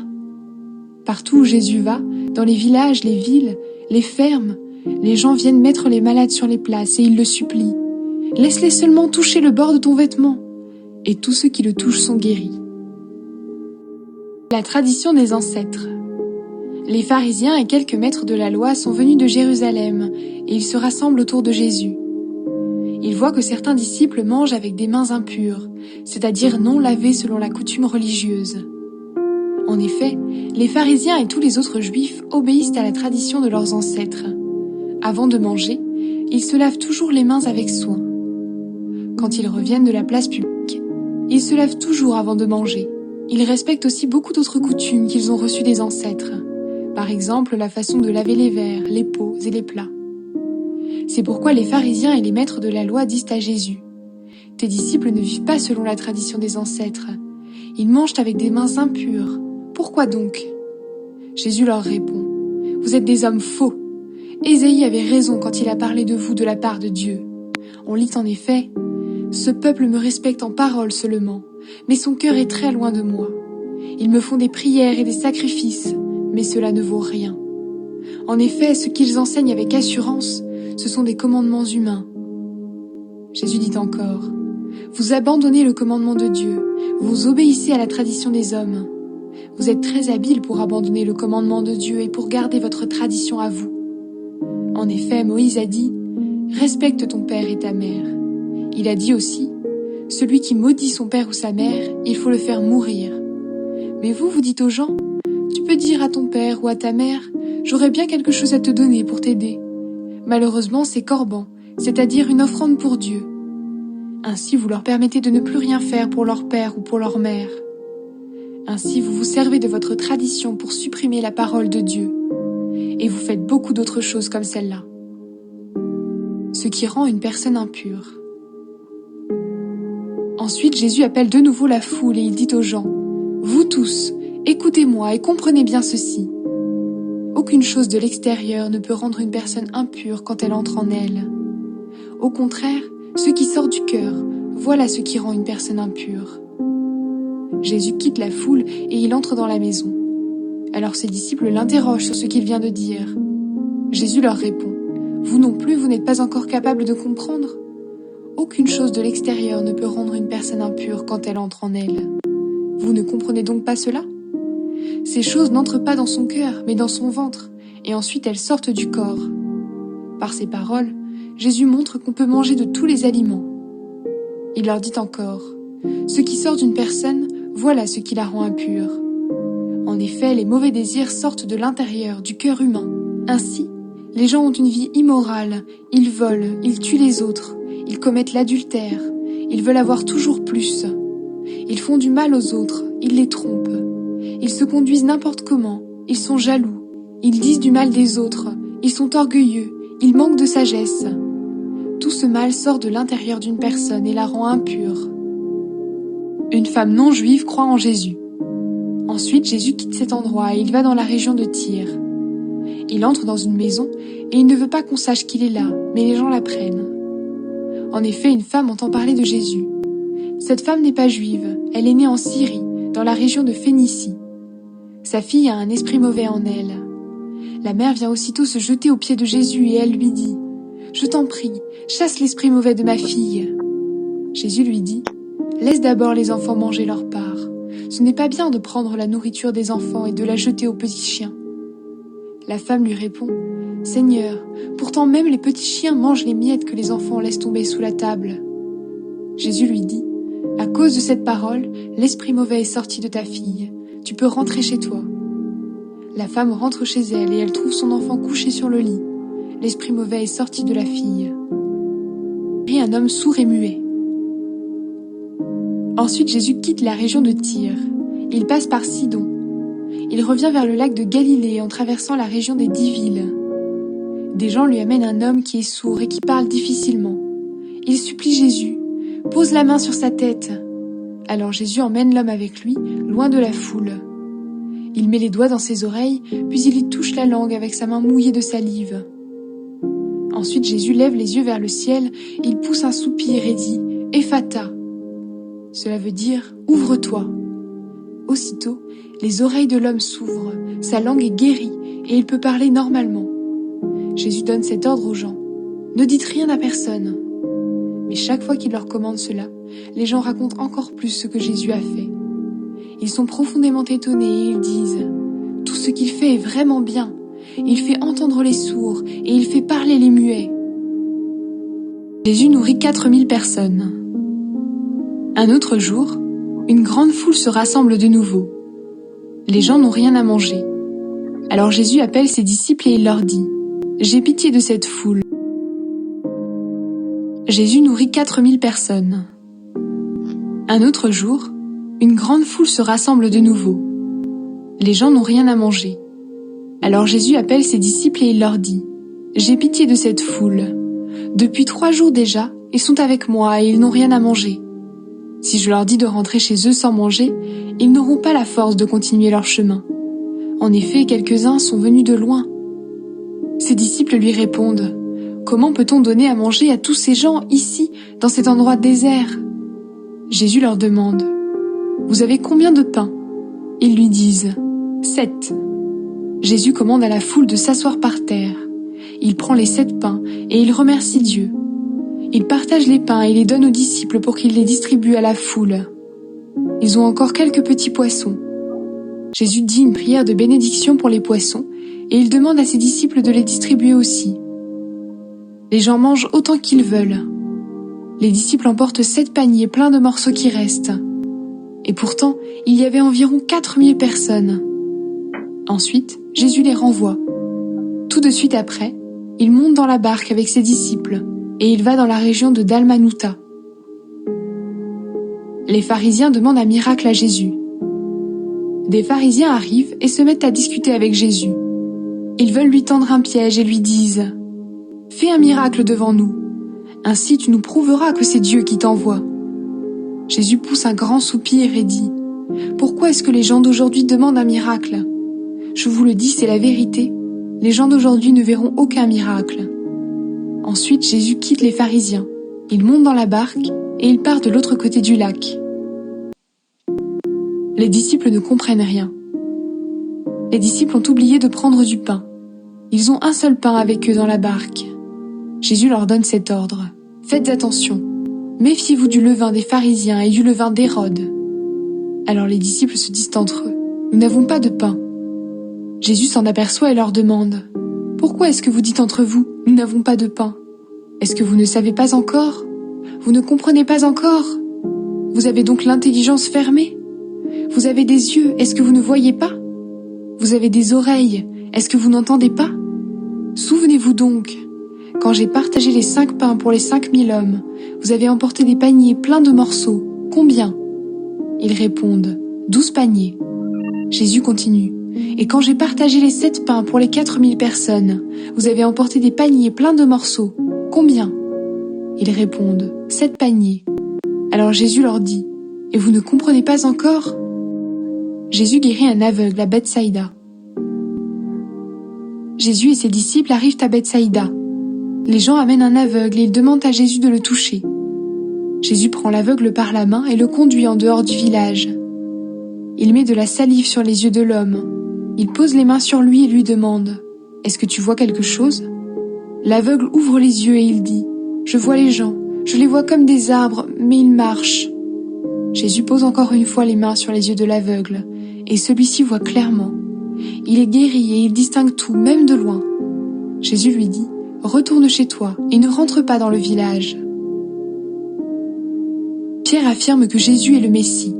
Partout où Jésus va, dans les villages, les villes, les fermes, les gens viennent mettre les malades sur les places et ils le supplient. « Laisse-les seulement toucher le bord de ton vêtement !» Et tous ceux qui le touchent sont guéris. La tradition des ancêtres. Les pharisiens et quelques maîtres de la loi sont venus de Jérusalem et ils se rassemblent autour de Jésus. Ils voient que certains disciples mangent avec des mains impures, c'est-à-dire non lavées selon la coutume religieuse. En effet, les pharisiens et tous les autres juifs obéissent à la tradition de leurs ancêtres. Avant de manger, ils se lavent toujours les mains avec soin. Quand ils reviennent de la place publique, ils se lavent toujours avant de manger. Ils respectent aussi beaucoup d'autres coutumes qu'ils ont reçues des ancêtres. Par exemple, la façon de laver les verres, les pots et les plats. C'est pourquoi les pharisiens et les maîtres de la loi disent à Jésus : « Tes disciples ne vivent pas selon la tradition des ancêtres. Ils mangent avec des mains impures. Pourquoi donc ?» Jésus leur répond : « Vous êtes des hommes faux. Ésaïe avait raison quand il a parlé de vous de la part de Dieu. On lit en effet : « Ce peuple me respecte en parole seulement, mais son cœur est très loin de moi. Ils me font des prières et des sacrifices, mais cela ne vaut rien. En effet, ce qu'ils enseignent avec assurance, ce sont des commandements humains. » Jésus dit encore : « Vous abandonnez le commandement de Dieu, vous obéissez à la tradition des hommes. Vous êtes très habiles pour abandonner le commandement de Dieu et pour garder votre tradition à vous. En effet, Moïse a dit : « Respecte ton père et ta mère. » Il a dit aussi : « Celui qui maudit son père ou sa mère, il faut le faire mourir. » Mais vous dites aux gens : « Tu peux dire à ton père ou à ta mère : j'aurais bien quelque chose à te donner pour t'aider. » Malheureusement, c'est corban, c'est-à-dire une offrande pour Dieu. Ainsi, vous leur permettez de ne plus rien faire pour leur père ou pour leur mère. Ainsi, vous vous servez de votre tradition pour supprimer la parole de Dieu. Et vous faites beaucoup d'autres choses comme celle-là. Ce qui rend une personne impure. Ensuite, Jésus appelle de nouveau la foule et il dit aux gens : « Vous tous, écoutez-moi et comprenez bien ceci. Aucune chose de l'extérieur ne peut rendre une personne impure quand elle entre en elle. Au contraire, ce qui sort du cœur, voilà ce qui rend une personne impure. » Jésus quitte la foule et il entre dans la maison. Alors ses disciples l'interrogent sur ce qu'il vient de dire. Jésus leur répond : « Vous non plus, vous n'êtes pas encore capables de comprendre ? Aucune chose de l'extérieur ne peut rendre une personne impure quand elle entre en elle. Vous ne comprenez donc pas cela ? Ces choses n'entrent pas dans son cœur, mais dans son ventre, et ensuite elles sortent du corps. » Par ces paroles, Jésus montre qu'on peut manger de tous les aliments. Il leur dit encore : « Ce qui sort d'une personne, voilà ce qui la rend impure. En effet, les mauvais désirs sortent de l'intérieur, du cœur humain. Ainsi, les gens ont une vie immorale, ils volent, ils tuent les autres, ils commettent l'adultère, ils veulent avoir toujours plus. Ils font du mal aux autres, ils les trompent. Ils se conduisent n'importe comment, ils sont jaloux, ils disent du mal des autres, ils sont orgueilleux, ils manquent de sagesse. Tout ce mal sort de l'intérieur d'une personne et la rend impure. » Une femme non juive croit en Jésus. Ensuite, Jésus quitte cet endroit et il va dans la région de Tyr. Il entre dans une maison et il ne veut pas qu'on sache qu'il est là, mais les gens l'apprennent. En effet, une femme entend parler de Jésus. Cette femme n'est pas juive, elle est née en Syrie, dans la région de Phénicie. Sa fille a un esprit mauvais en elle. La mère vient aussitôt se jeter aux pieds de Jésus et elle lui dit : « Je t'en prie, chasse l'esprit mauvais de ma fille. » Jésus lui dit : « Laisse d'abord les enfants manger leur part. Ce n'est pas bien de prendre la nourriture des enfants et de la jeter aux petits chiens. » La femme lui répond : « Seigneur, pourtant même les petits chiens mangent les miettes que les enfants laissent tomber sous la table. » Jésus lui dit : « À cause de cette parole, l'esprit mauvais est sorti de ta fille. Tu peux rentrer chez toi. » La femme rentre chez elle et elle trouve son enfant couché sur le lit. L'esprit mauvais est sorti de la fille. Et un homme sourd et muet. Ensuite, Jésus quitte la région de Tyr. Il passe par Sidon. Il revient vers le lac de Galilée en traversant la région des 10 villes. Des gens lui amènent un homme qui est sourd et qui parle difficilement. Il supplie Jésus : « Pose la main sur sa tête. » Alors Jésus emmène l'homme avec lui, loin de la foule. Il met les doigts dans ses oreilles, puis il y touche la langue avec sa main mouillée de salive. Ensuite Jésus lève les yeux vers le ciel, il pousse un soupir et dit « Ephata ». Cela veut dire « Ouvre-toi ». Aussitôt, les oreilles de l'homme s'ouvrent, sa langue est guérie et il peut parler normalement. Jésus donne cet ordre aux gens : « Ne dites rien à personne. » Mais chaque fois qu'il leur commande cela, les gens racontent encore plus ce que Jésus a fait. Ils sont profondément étonnés et ils disent : « Tout ce qu'il fait est vraiment bien. Il fait entendre les sourds et il fait parler les muets. » Jésus nourrit 4000 personnes. Un autre jour, une grande foule se rassemble de nouveau. Les gens n'ont rien à manger. Alors Jésus appelle ses disciples et il leur dit : « j'ai pitié de cette foule. » Jésus nourrit 4000 personnes. Un autre jour, une grande foule se rassemble de nouveau. Les gens n'ont rien à manger. Alors Jésus appelle ses disciples et il leur dit « J'ai pitié de cette foule. Depuis 3 jours déjà, ils sont avec moi et ils n'ont rien à manger. Si je leur dis de rentrer chez eux sans manger, ils n'auront pas la force de continuer leur chemin. En effet, quelques-uns sont venus de loin. » Ses disciples lui répondent « Comment peut-on donner à manger à tous ces gens ici, dans cet endroit désert ?» Jésus leur demande « Vous avez combien de pains ?» Ils lui disent « 7. » Jésus commande à la foule de s'asseoir par terre. Il prend les 7 pains et il remercie Dieu. Il partage les pains et les donne aux disciples pour qu'ils les distribuent à la foule. Ils ont encore quelques petits poissons. Jésus dit une prière de bénédiction pour les poissons et il demande à ses disciples de les distribuer aussi. Les gens mangent autant qu'ils veulent. Les disciples emportent 7 paniers pleins de morceaux qui restent. Et pourtant, il y avait environ 4000 personnes. Ensuite, Jésus les renvoie. Tout de suite après, il monte dans la barque avec ses disciples et il va dans la région de Dalmanutha. Les pharisiens demandent un miracle à Jésus. Des pharisiens arrivent et se mettent à discuter avec Jésus. Ils veulent lui tendre un piège et lui disent « Fais un miracle devant nous. Ainsi tu nous prouveras que c'est Dieu qui t'envoie. » Jésus pousse un grand soupir et dit « Pourquoi est-ce que les gens d'aujourd'hui demandent un miracle ? Je vous le dis, c'est la vérité. Les gens d'aujourd'hui ne verront aucun miracle. » Ensuite, Jésus quitte les pharisiens. Il monte dans la barque et il part de l'autre côté du lac. Les disciples ne comprennent rien. Les disciples ont oublié de prendre du pain. Ils ont un seul pain avec eux dans la barque. Jésus leur donne cet ordre. « Faites attention. Méfiez-vous du levain des pharisiens et du levain d'Hérode. » Alors les disciples se disent entre eux. « Nous n'avons pas de pain. » Jésus s'en aperçoit et leur demande « Pourquoi est-ce que vous dites entre vous, nous n'avons pas de pain ? Est-ce que vous ne savez pas encore ? Vous ne comprenez pas encore ? Vous avez donc l'intelligence fermée ? Vous avez des yeux, est-ce que vous ne voyez pas ? Vous avez des oreilles, est-ce que vous n'entendez pas ? Souvenez-vous donc, quand j'ai partagé les 5 pains pour les 5000 hommes, vous avez emporté des paniers pleins de morceaux. Combien ? Ils répondent, 12 paniers. Jésus continue. Et quand j'ai partagé les 7 pains pour les 4000 personnes, vous avez emporté des paniers pleins de morceaux. Combien ? Ils répondent, 7 paniers. Alors Jésus leur dit, et vous ne comprenez pas encore ? Jésus guérit un aveugle à Bethsaïda. Jésus et ses disciples arrivent à Bethsaïda. Les gens amènent un aveugle et ils demandent à Jésus de le toucher. Jésus prend l'aveugle par la main et le conduit en dehors du village. Il met de la salive sur les yeux de l'homme. Il pose les mains sur lui et lui demande « Est-ce que tu vois quelque chose ?» L'aveugle ouvre les yeux et il dit « Je vois les gens, je les vois comme des arbres, mais ils marchent. » Jésus pose encore une fois les mains sur les yeux de l'aveugle et celui-ci voit clairement. Il est guéri et il distingue tout, même de loin. Jésus lui dit « Retourne chez toi et ne rentre pas dans le village. » Pierre affirme que Jésus est le Messie.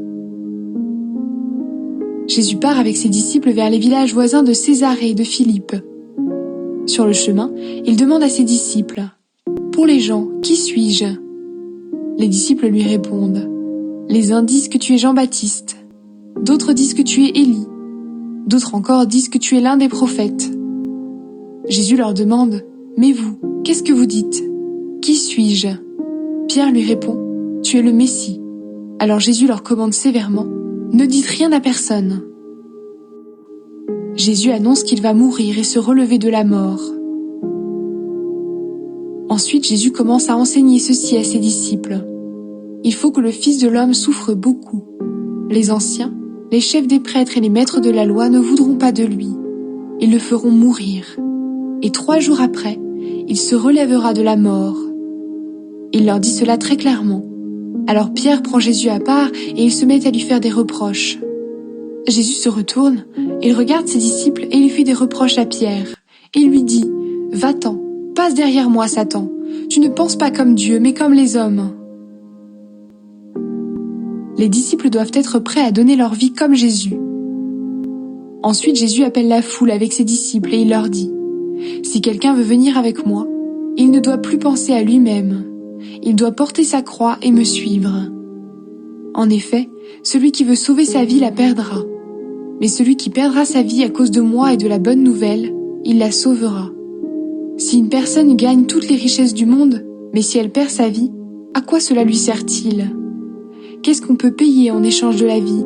Jésus part avec ses disciples vers les villages voisins de Césarée et de Philippe. Sur le chemin, il demande à ses disciples « Pour les gens, qui suis-je » Les disciples lui répondent « Les uns disent que tu es Jean-Baptiste, d'autres disent que tu es Élie, d'autres encore disent que tu es l'un des prophètes. » Jésus leur demande « Mais vous, qu'est-ce que vous dites ? Qui suis-je » Pierre lui répond « Tu es le Messie. » Alors Jésus leur commande sévèrement « Ne dites rien à personne. » Jésus annonce qu'il va mourir et se relever de la mort. Ensuite, Jésus commence à enseigner ceci à ses disciples. Il faut que le Fils de l'homme souffre beaucoup. Les anciens, les chefs des prêtres et les maîtres de la loi ne voudront pas de lui. Ils le feront mourir. Et 3 jours après, il se relèvera de la mort. Il leur dit cela très clairement. Alors Pierre prend Jésus à part et il se met à lui faire des reproches. Jésus se retourne, il regarde ses disciples et il fait des reproches à Pierre. Il lui dit « Va-t'en, passe derrière moi, Satan. Tu ne penses pas comme Dieu, mais comme les hommes. » Les disciples doivent être prêts à donner leur vie comme Jésus. Ensuite, Jésus appelle la foule avec ses disciples et il leur dit Si quelqu'un veut venir avec moi, il ne doit plus penser à lui-même. Il doit porter sa croix et me suivre. En effet, celui qui veut sauver sa vie la perdra. Mais celui qui perdra sa vie à cause de moi et de la bonne nouvelle, il la sauvera. Si une personne gagne toutes les richesses du monde, mais si elle perd sa vie, à quoi cela lui sert-il ? Qu'est-ce qu'on peut payer en échange de la vie ?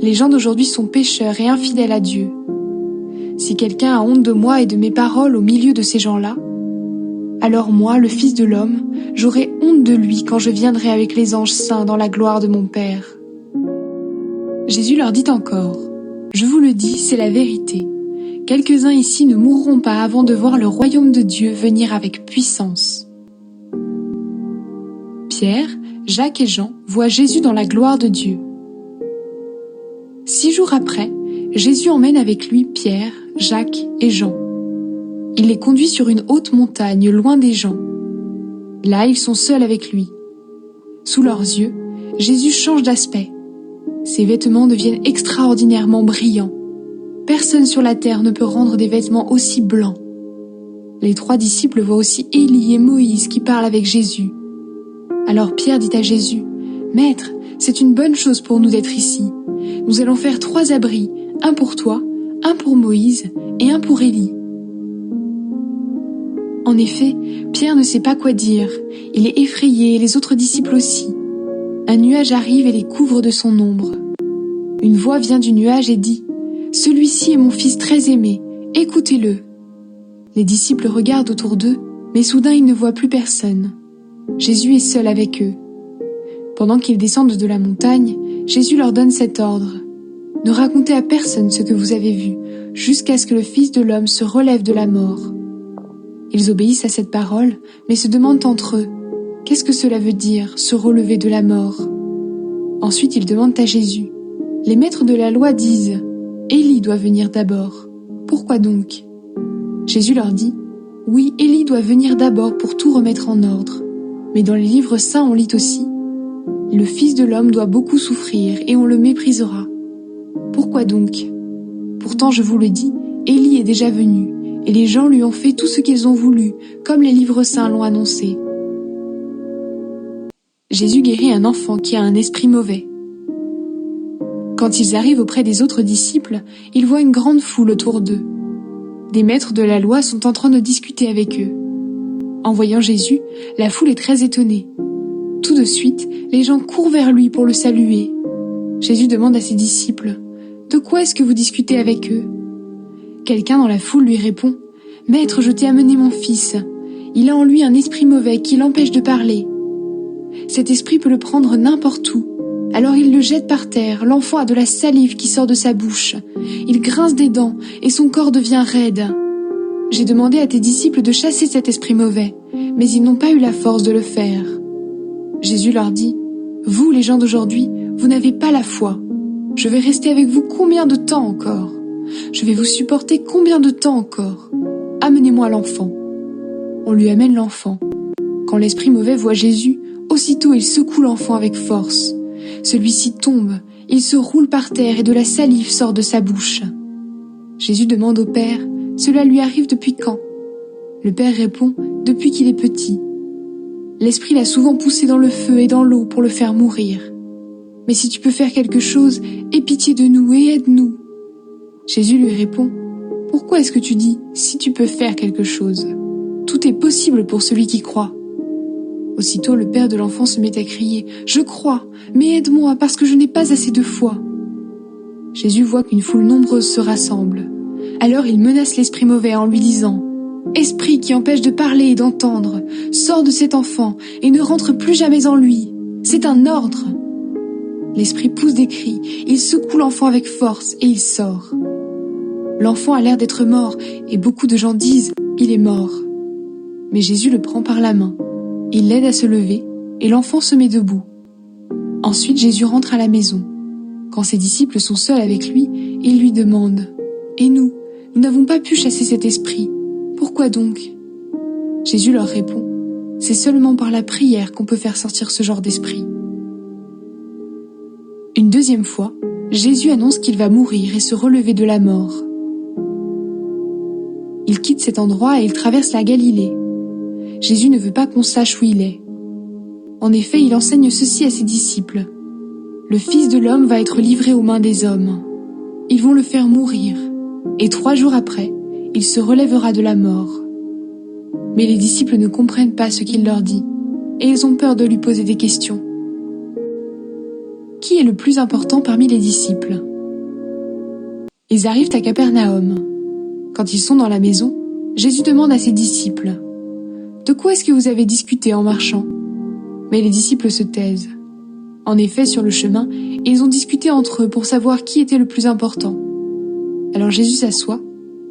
Les gens d'aujourd'hui sont pécheurs et infidèles à Dieu. Si quelqu'un a honte de moi et de mes paroles au milieu de ces gens-là, alors moi, le Fils de l'homme, j'aurai honte de lui quand je viendrai avec les anges saints dans la gloire de mon Père. Jésus leur dit encore, « Je vous le dis, c'est la vérité. Quelques-uns ici ne mourront pas avant de voir le royaume de Dieu venir avec puissance. » Pierre, Jacques et Jean voient Jésus dans la gloire de Dieu. 6 jours après, Jésus emmène avec lui Pierre, Jacques et Jean. Il les conduit sur une haute montagne, loin des gens. Là, ils sont seuls avec lui. Sous leurs yeux, Jésus change d'aspect. Ses vêtements deviennent extraordinairement brillants. Personne sur la terre ne peut rendre des vêtements aussi blancs. Les 3 disciples voient aussi Élie et Moïse qui parlent avec Jésus. Alors Pierre dit à Jésus, « Maître, c'est une bonne chose pour nous d'être ici. Nous allons faire 3 abris, un pour toi, un pour Moïse et un pour Élie. » En effet, Pierre ne sait pas quoi dire. Il est effrayé et les autres disciples aussi. Un nuage arrive et les couvre de son ombre. Une voix vient du nuage et dit « Celui-ci est mon fils très aimé, écoutez-le. » Les disciples regardent autour d'eux, mais soudain ils ne voient plus personne. Jésus est seul avec eux. Pendant qu'ils descendent de la montagne, Jésus leur donne cet ordre. « Ne racontez à personne ce que vous avez vu, jusqu'à ce que le Fils de l'homme se relève de la mort. » Ils obéissent à cette parole, mais se demandent entre eux, « Qu'est-ce que cela veut dire, se relever de la mort ?» Ensuite ils demandent à Jésus, « Les maîtres de la loi disent, Élie doit venir d'abord. Pourquoi donc ?» Jésus leur dit, « Oui, Élie doit venir d'abord pour tout remettre en ordre. Mais dans les livres saints on lit aussi, « Le Fils de l'homme doit beaucoup souffrir et on le méprisera. » Pourquoi donc ? Pourtant je vous le dis, Élie est déjà venu. Et les gens lui ont fait tout ce qu'ils ont voulu, comme les livres saints l'ont annoncé. Jésus guérit un enfant qui a un esprit mauvais. Quand ils arrivent auprès des autres disciples, ils voient une grande foule autour d'eux. Des maîtres de la loi sont en train de discuter avec eux. En voyant Jésus, la foule est très étonnée. Tout de suite, les gens courent vers lui pour le saluer. Jésus demande à ses disciples, « De quoi est-ce que vous discutez avec eux ?» Quelqu'un dans la foule lui répond, « Maître, je t'ai amené mon fils. Il a en lui un esprit mauvais qui l'empêche de parler. Cet esprit peut le prendre n'importe où. Alors il le jette par terre, l'enfant a de la salive qui sort de sa bouche. Il grince des dents et son corps devient raide. J'ai demandé à tes disciples de chasser cet esprit mauvais, mais ils n'ont pas eu la force de le faire. » Jésus leur dit, « Vous, les gens d'aujourd'hui, vous n'avez pas la foi. Je vais rester avec vous combien de temps encore ? Je vais vous supporter combien de temps encore ? Amenez-moi l'enfant. » On lui amène l'enfant. Quand l'esprit mauvais voit Jésus, aussitôt il secoue l'enfant avec force. Celui-ci tombe, il se roule par terre et de la salive sort de sa bouche. Jésus demande au Père, « Cela lui arrive depuis quand ?» Le Père répond, « Depuis qu'il est petit. » L'esprit l'a souvent poussé dans le feu et dans l'eau pour le faire mourir. Mais si tu peux faire quelque chose, aie pitié de nous et aide-nous. Jésus lui répond, « Pourquoi est-ce que tu dis « si tu peux faire quelque chose » ? Tout est possible pour celui qui croit. » Aussitôt le père de l'enfant se met à crier, « Je crois, mais aide-moi parce que je n'ai pas assez de foi. » Jésus voit qu'une foule nombreuse se rassemble. Alors il menace l'esprit mauvais en lui disant, « Esprit qui empêche de parler et d'entendre, sors de cet enfant et ne rentre plus jamais en lui. C'est un ordre. » L'esprit pousse des cris, il secoue l'enfant avec force et il sort. L'enfant a l'air d'être mort et beaucoup de gens disent « il est mort ». Mais Jésus le prend par la main. Il l'aide à se lever et l'enfant se met debout. Ensuite Jésus rentre à la maison. Quand ses disciples sont seuls avec lui, ils lui demandent « Et nous n'avons pas pu chasser cet esprit. Pourquoi donc ?» Jésus leur répond « C'est seulement par la prière qu'on peut faire sortir ce genre d'esprit. » Une deuxième fois, Jésus annonce qu'il va mourir et se relever de la mort. Il quitte cet endroit et il traverse la Galilée. Jésus ne veut pas qu'on sache où il est. En effet, il enseigne ceci à ses disciples. Le Fils de l'homme va être livré aux mains des hommes. Ils vont le faire mourir, et 3 jours après, il se relèvera de la mort. Mais les disciples ne comprennent pas ce qu'il leur dit, et ils ont peur de lui poser des questions. Qui est le plus important parmi les disciples? Ils arrivent à Capernaum. Quand ils sont dans la maison, Jésus demande à ses disciples « De quoi est-ce que vous avez discuté en marchant ?» Mais les disciples se taisent. En effet, sur le chemin, ils ont discuté entre eux pour savoir qui était le plus important. Alors Jésus s'assoit,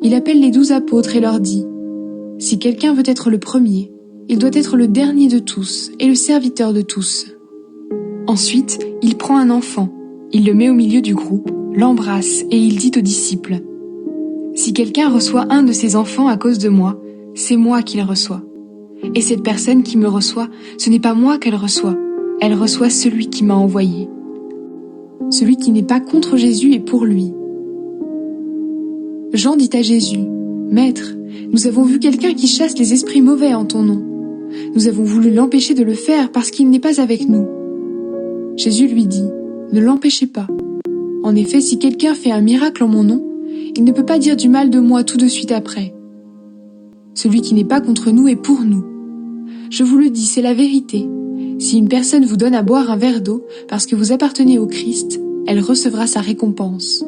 il appelle les 12 apôtres et leur dit « Si quelqu'un veut être le premier, il doit être le dernier de tous et le serviteur de tous. » Ensuite, il prend un enfant, il le met au milieu du groupe, l'embrasse et il dit aux disciples « Si quelqu'un reçoit un de ces enfants à cause de moi, c'est moi qui le reçois. Et cette personne qui me reçoit, ce n'est pas moi qu'elle reçoit, elle reçoit celui qui m'a envoyé. Celui qui n'est pas contre Jésus est pour lui. » Jean dit à Jésus « Maître, nous avons vu quelqu'un qui chasse les esprits mauvais en ton nom. Nous avons voulu l'empêcher de le faire parce qu'il n'est pas avec nous. » Jésus lui dit « Ne l'empêchez pas. En effet, si quelqu'un fait un miracle en mon nom, il ne peut pas dire du mal de moi tout de suite après. Celui qui n'est pas contre nous est pour nous. Je vous le dis, c'est la vérité. Si une personne vous donne à boire un verre d'eau parce que vous appartenez au Christ, elle recevra sa récompense.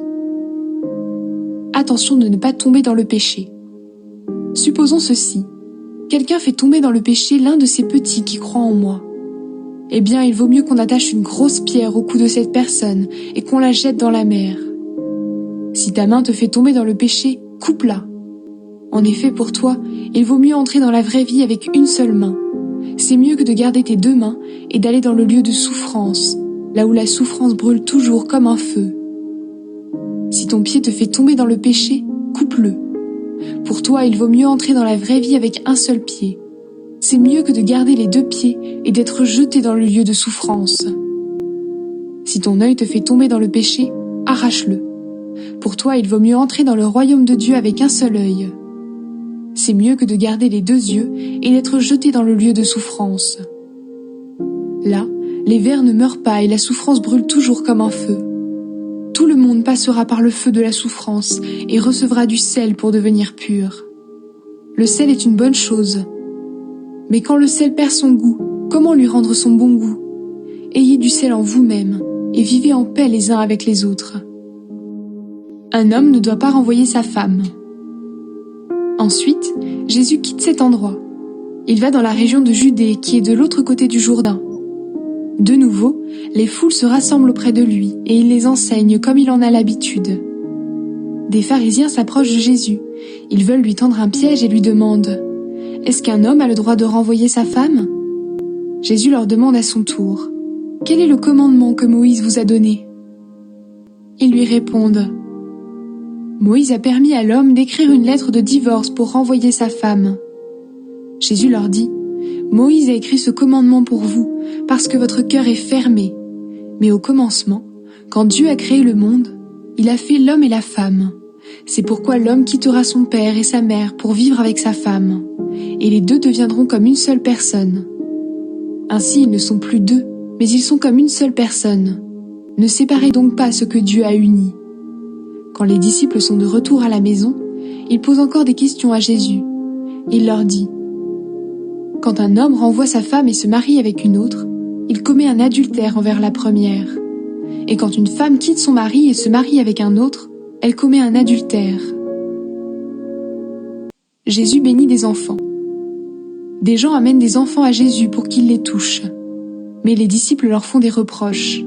Attention de ne pas tomber dans le péché. Supposons ceci. Quelqu'un fait tomber dans le péché l'un de ces petits qui croient en moi. Eh bien, il vaut mieux qu'on attache une grosse pierre au cou de cette personne et qu'on la jette dans la mer. Si ta main te fait tomber dans le péché, coupe-la. En effet, pour toi, il vaut mieux entrer dans la vraie vie avec une seule main. C'est mieux que de garder tes 2 mains et d'aller dans le lieu de souffrance, là où la souffrance brûle toujours comme un feu. Si ton pied te fait tomber dans le péché, coupe-le. Pour toi, il vaut mieux entrer dans la vraie vie avec un seul pied. C'est mieux que de garder les 2 pieds et d'être jeté dans le lieu de souffrance. Si ton œil te fait tomber dans le péché, arrache-le. Pour toi, il vaut mieux entrer dans le royaume de Dieu avec un seul œil. C'est mieux que de garder les 2 yeux et d'être jeté dans le lieu de souffrance. Là, les vers ne meurent pas et la souffrance brûle toujours comme un feu. Tout le monde passera par le feu de la souffrance et recevra du sel pour devenir pur. Le sel est une bonne chose. Mais quand le sel perd son goût, comment lui rendre son bon goût? Ayez du sel en vous-même et vivez en paix les uns avec les autres. Un homme ne doit pas renvoyer sa femme. Ensuite, Jésus quitte cet endroit. Il va dans la région de Judée qui est de l'autre côté du Jourdain. De nouveau, les foules se rassemblent auprès de lui et il les enseigne comme il en a l'habitude. Des pharisiens s'approchent de Jésus. Ils veulent lui tendre un piège et lui demandent « Est-ce qu'un homme a le droit de renvoyer sa femme ?» Jésus leur demande à son tour « Quel est le commandement que Moïse vous a donné ?» Ils lui répondent « Moïse a permis à l'homme d'écrire une lettre de divorce pour renvoyer sa femme. » Jésus leur dit « Moïse a écrit ce commandement pour vous, parce que votre cœur est fermé. Mais au commencement, quand Dieu a créé le monde, il a fait l'homme et la femme. C'est pourquoi l'homme quittera son père et sa mère pour vivre avec sa femme, et les 2 deviendront comme une seule personne. Ainsi ils ne sont plus 2, mais ils sont comme une seule personne. Ne séparez donc pas ce que Dieu a uni. » Quand les disciples sont de retour à la maison, ils posent encore des questions à Jésus. Il leur dit « Quand un homme renvoie sa femme et se marie avec une autre, il commet un adultère envers la première. Et quand une femme quitte son mari et se marie avec un autre, elle commet un adultère. » Jésus bénit des enfants. Des gens amènent des enfants à Jésus pour qu'il les touche. Mais les disciples leur font des reproches.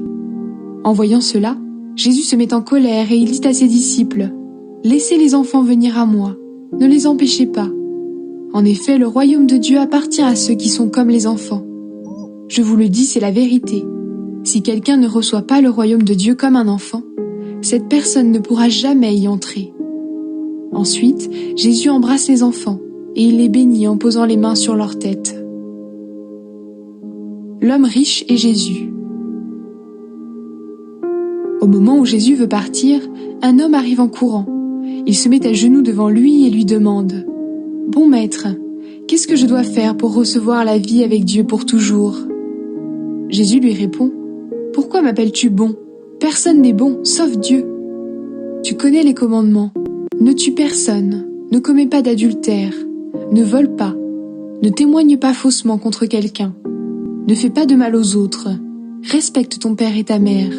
En voyant cela, Jésus se met en colère et il dit à ses disciples « Laissez les enfants venir à moi, ne les empêchez pas. En effet, le royaume de Dieu appartient à ceux qui sont comme les enfants. Je vous le dis, c'est la vérité. Si quelqu'un ne reçoit pas le royaume de Dieu comme un enfant, cette personne ne pourra jamais y entrer. » Ensuite, Jésus embrasse les enfants et il les bénit en posant les mains sur leur tête. L'homme riche et Jésus. Au moment où Jésus veut partir, un homme arrive en courant. Il se met à genoux devant lui et lui demande « Bon maître, qu'est-ce que je dois faire pour recevoir la vie avec Dieu pour toujours ?» Jésus lui répond « Pourquoi m'appelles-tu bon ? Personne n'est bon, sauf Dieu. Tu connais les commandements. Ne tue personne, ne commets pas d'adultère, ne vole pas, ne témoigne pas faussement contre quelqu'un, ne fais pas de mal aux autres, respecte ton père et ta mère. »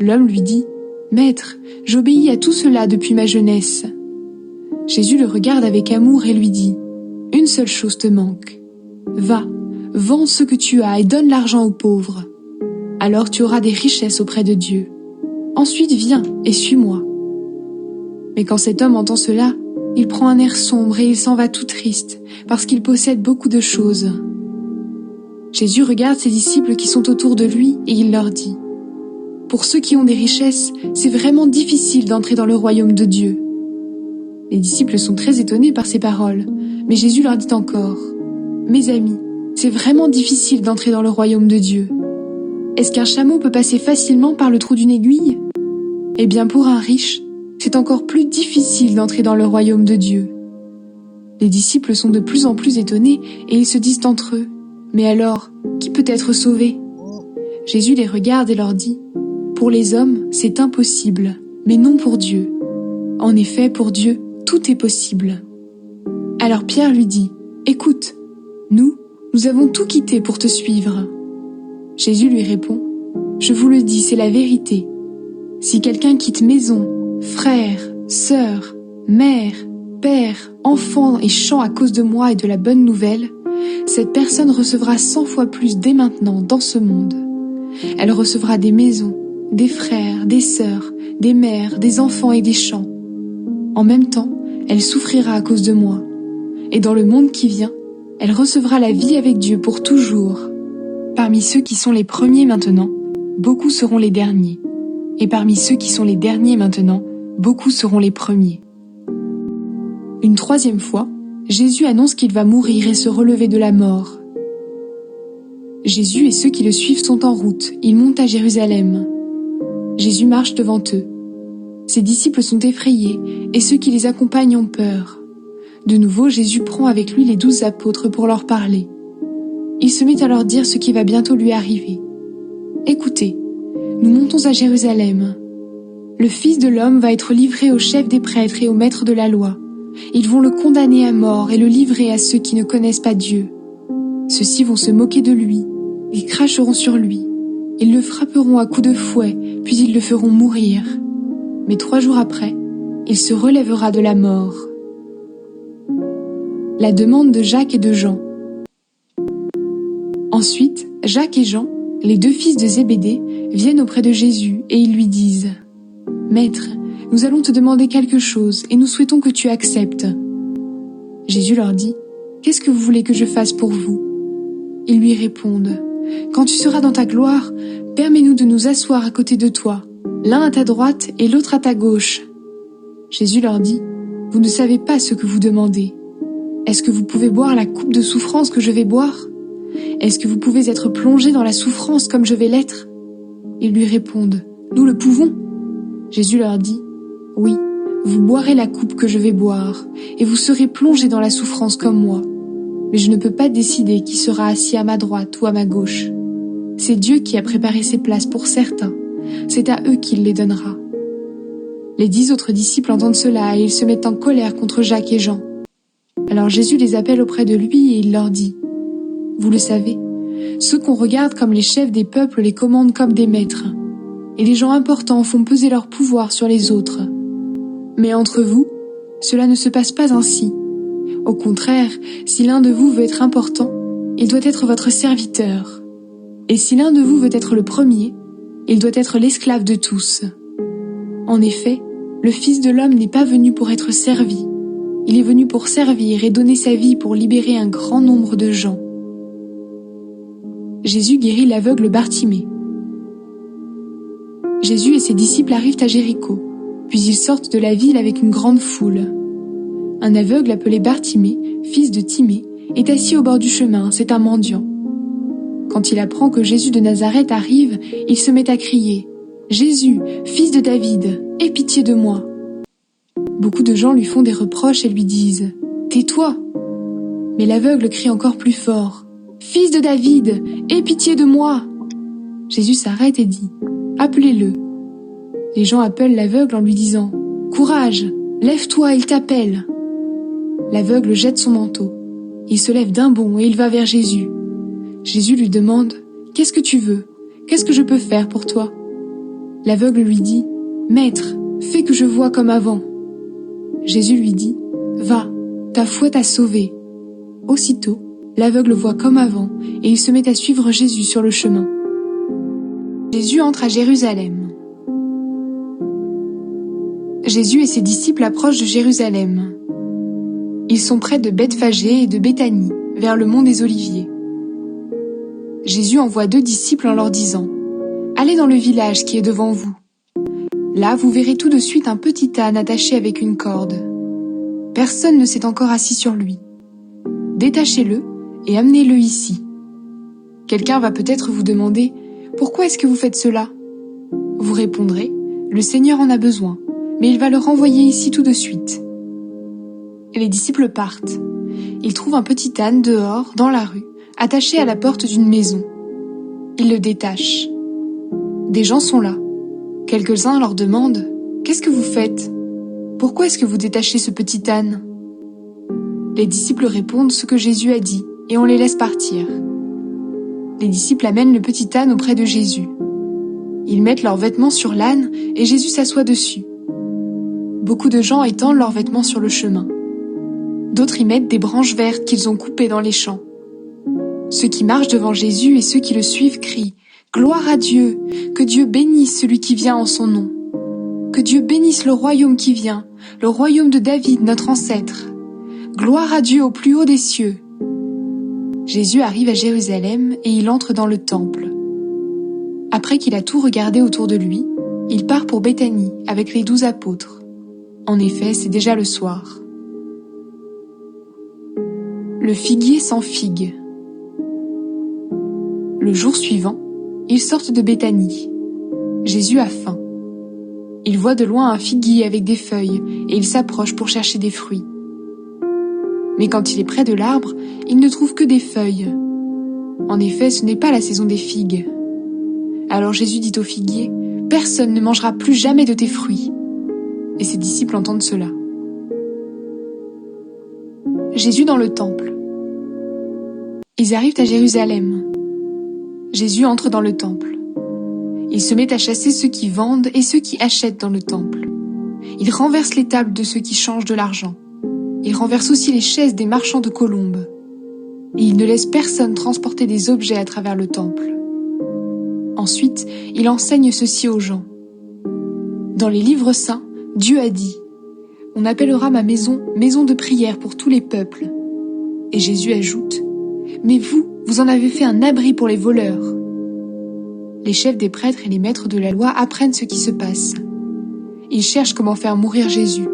L'homme lui dit « Maître, j'obéis à tout cela depuis ma jeunesse. » Jésus le regarde avec amour et lui dit « Une seule chose te manque. Va, vends ce que tu as et donne l'argent aux pauvres. Alors tu auras des richesses auprès de Dieu. Ensuite viens et suis-moi. » Mais quand cet homme entend cela, il prend un air sombre et il s'en va tout triste, parce qu'il possède beaucoup de choses. Jésus regarde ses disciples qui sont autour de lui et il leur dit « Pour ceux qui ont des richesses, c'est vraiment difficile d'entrer dans le royaume de Dieu. » Les disciples sont très étonnés par ces paroles, mais Jésus leur dit encore « Mes amis, c'est vraiment difficile d'entrer dans le royaume de Dieu. Est-ce qu'un chameau peut passer facilement par le trou d'une aiguille? Eh bien pour un riche, c'est encore plus difficile d'entrer dans le royaume de Dieu. » Les disciples sont de plus en plus étonnés et ils se disent entre eux « Mais alors, qui peut être sauvé ?» Jésus les regarde et leur dit « Pour les hommes, c'est impossible, mais non pour Dieu. En effet, pour Dieu, tout est possible. » Alors Pierre lui dit « Écoute, nous avons tout quitté pour te suivre. » Jésus lui répond « Je vous le dis, c'est la vérité. Si quelqu'un quitte maison, frères, sœurs, mère, père, enfants et champs à cause de moi et de la bonne nouvelle, cette personne recevra 100 fois plus dès maintenant dans ce monde. Elle recevra des maisons, des frères, des sœurs, des mères, des enfants et des champs. En même temps, elle souffrira à cause de moi. Et dans le monde qui vient, elle recevra la vie avec Dieu pour toujours. Parmi ceux qui sont les premiers maintenant, beaucoup seront les derniers. Et parmi ceux qui sont les derniers maintenant, beaucoup seront les premiers. » Une troisième fois, Jésus annonce qu'il va mourir et se relever de la mort. Jésus et ceux qui le suivent sont en route, ils montent à Jérusalem. Jésus marche devant eux. Ses disciples sont effrayés et ceux qui les accompagnent ont peur. De nouveau, Jésus prend avec lui les 12 apôtres pour leur parler. Il se met à leur dire ce qui va bientôt lui arriver. « Écoutez, nous montons à Jérusalem. Le Fils de l'homme va être livré aux chefs des prêtres et aux maîtres de la loi. Ils vont le condamner à mort et le livrer à ceux qui ne connaissent pas Dieu. Ceux-ci vont se moquer de lui, ils cracheront sur lui, ils le frapperont à coups de fouet, puis ils le feront mourir. Mais 3 jours après, il se relèvera de la mort. » La demande de Jacques et de Jean. Ensuite, Jacques et Jean, les 2 fils de Zébédée, viennent auprès de Jésus et ils lui disent « Maître, nous allons te demander quelque chose et nous souhaitons que tu acceptes. » Jésus leur dit « Qu'est-ce que vous voulez que je fasse pour vous ?» Ils lui répondent « Quand tu seras dans ta gloire, permets-nous de nous asseoir à côté de toi, l'un à ta droite et l'autre à ta gauche. » Jésus leur dit « Vous ne savez pas ce que vous demandez. Est-ce que vous pouvez boire la coupe de souffrance que je vais boire? Est-ce que vous pouvez être plongés dans la souffrance comme je vais l'être? » Ils lui répondent « Nous le pouvons. » Jésus leur dit « Oui, vous boirez la coupe que je vais boire, et vous serez plongés dans la souffrance comme moi. Mais je ne peux pas décider qui sera assis à ma droite ou à ma gauche. C'est Dieu qui a préparé ces places pour certains. C'est à eux qu'il les donnera. » Les 10 autres disciples entendent cela et ils se mettent en colère contre Jacques et Jean. Alors Jésus les appelle auprès de lui et il leur dit « Vous le savez, ceux qu'on regarde comme les chefs des peuples les commandent comme des maîtres, et les gens importants font peser leur pouvoir sur les autres. Mais entre vous, cela ne se passe pas ainsi. Au contraire, si l'un de vous veut être important, il doit être votre serviteur. Et si l'un de vous veut être le premier, il doit être l'esclave de tous. En effet, le Fils de l'homme n'est pas venu pour être servi. Il est venu pour servir et donner sa vie pour libérer un grand nombre de gens. » Jésus guérit l'aveugle Bartimée. Jésus et ses disciples arrivent à Jéricho, puis ils sortent de la ville avec une grande foule. Un aveugle appelé Bartimée, fils de Timée, est assis au bord du chemin, c'est un mendiant. Quand il apprend que Jésus de Nazareth arrive, il se met à crier « Jésus, fils de David, aie pitié de moi !» Beaucoup de gens lui font des reproches et lui disent « Tais-toi !» Mais l'aveugle crie encore plus fort « Fils de David, aie pitié de moi !» Jésus s'arrête et dit « Appelez-le !» Les gens appellent l'aveugle en lui disant « Courage, lève-toi, il t'appelle !» L'aveugle jette son manteau. Il se lève d'un bond et il va vers Jésus. Jésus lui demande « Qu'est-ce que tu veux ? Qu'est-ce que je peux faire pour toi ?» L'aveugle lui dit « Maître, fais que je voie comme avant. » Jésus lui dit « Va, ta foi t'a sauvé. » Aussitôt, l'aveugle voit comme avant et il se met à suivre Jésus sur le chemin. Jésus entre à Jérusalem. Jésus et ses disciples approchent de Jérusalem. Ils sont près de Bethphagée et de Béthanie, vers le mont des Oliviers. Jésus envoie 2 disciples en leur disant « Allez dans le village qui est devant vous. Là, vous verrez tout de suite un petit âne attaché avec une corde. Personne ne s'est encore assis sur lui. Détachez-le et amenez-le ici. » Quelqu'un va peut-être vous demander « Pourquoi est-ce que vous faites cela ?» Vous répondrez « Le Seigneur en a besoin, mais il va le renvoyer ici tout de suite. » Les disciples partent. Ils trouvent un petit âne dehors, dans la rue, attaché à la porte d'une maison. Ils le détachent. Des gens sont là. Quelques-uns leur demandent « Qu'est-ce que vous faites ? Pourquoi est-ce que vous détachez ce petit âne ?» Les disciples répondent ce que Jésus a dit et on les laisse partir. Les disciples amènent le petit âne auprès de Jésus. Ils mettent leurs vêtements sur l'âne et Jésus s'assoit dessus. Beaucoup de gens étendent leurs vêtements sur le chemin. D'autres y mettent des branches vertes qu'ils ont coupées dans les champs. Ceux qui marchent devant Jésus et ceux qui le suivent crient « Gloire à Dieu ! Que Dieu bénisse celui qui vient en son nom ! Que Dieu bénisse le royaume qui vient, le royaume de David, notre ancêtre ! Gloire à Dieu au plus haut des cieux !» Jésus arrive à Jérusalem et il entre dans le temple. Après qu'il a tout regardé autour de lui, il part pour Béthanie avec les 12 apôtres. En effet, c'est déjà le soir. Le figuier sans figue. Le jour suivant, ils sortent de Béthanie. Jésus a faim. Il voit de loin un figuier avec des feuilles et il s'approche pour chercher des fruits. Mais quand il est près de l'arbre, il ne trouve que des feuilles. En effet, ce n'est pas la saison des figues. Alors Jésus dit au figuier « Personne ne mangera plus jamais de tes fruits. » Et ses disciples entendent cela. Jésus dans le temple. Ils arrivent à Jérusalem. Jésus entre dans le temple. Il se met à chasser ceux qui vendent et ceux qui achètent dans le temple. Il renverse les tables de ceux qui changent de l'argent. Il renverse aussi les chaises des marchands de colombes. Et il ne laisse personne transporter des objets à travers le temple. Ensuite, il enseigne ceci aux gens. Dans les livres saints, Dieu a dit « On appellera ma maison, maison de prière pour tous les peuples. » Et Jésus ajoute « Mais vous, vous en avez fait un abri pour les voleurs. » Les chefs des prêtres et les maîtres de la loi apprennent ce qui se passe. Ils cherchent comment faire mourir Jésus.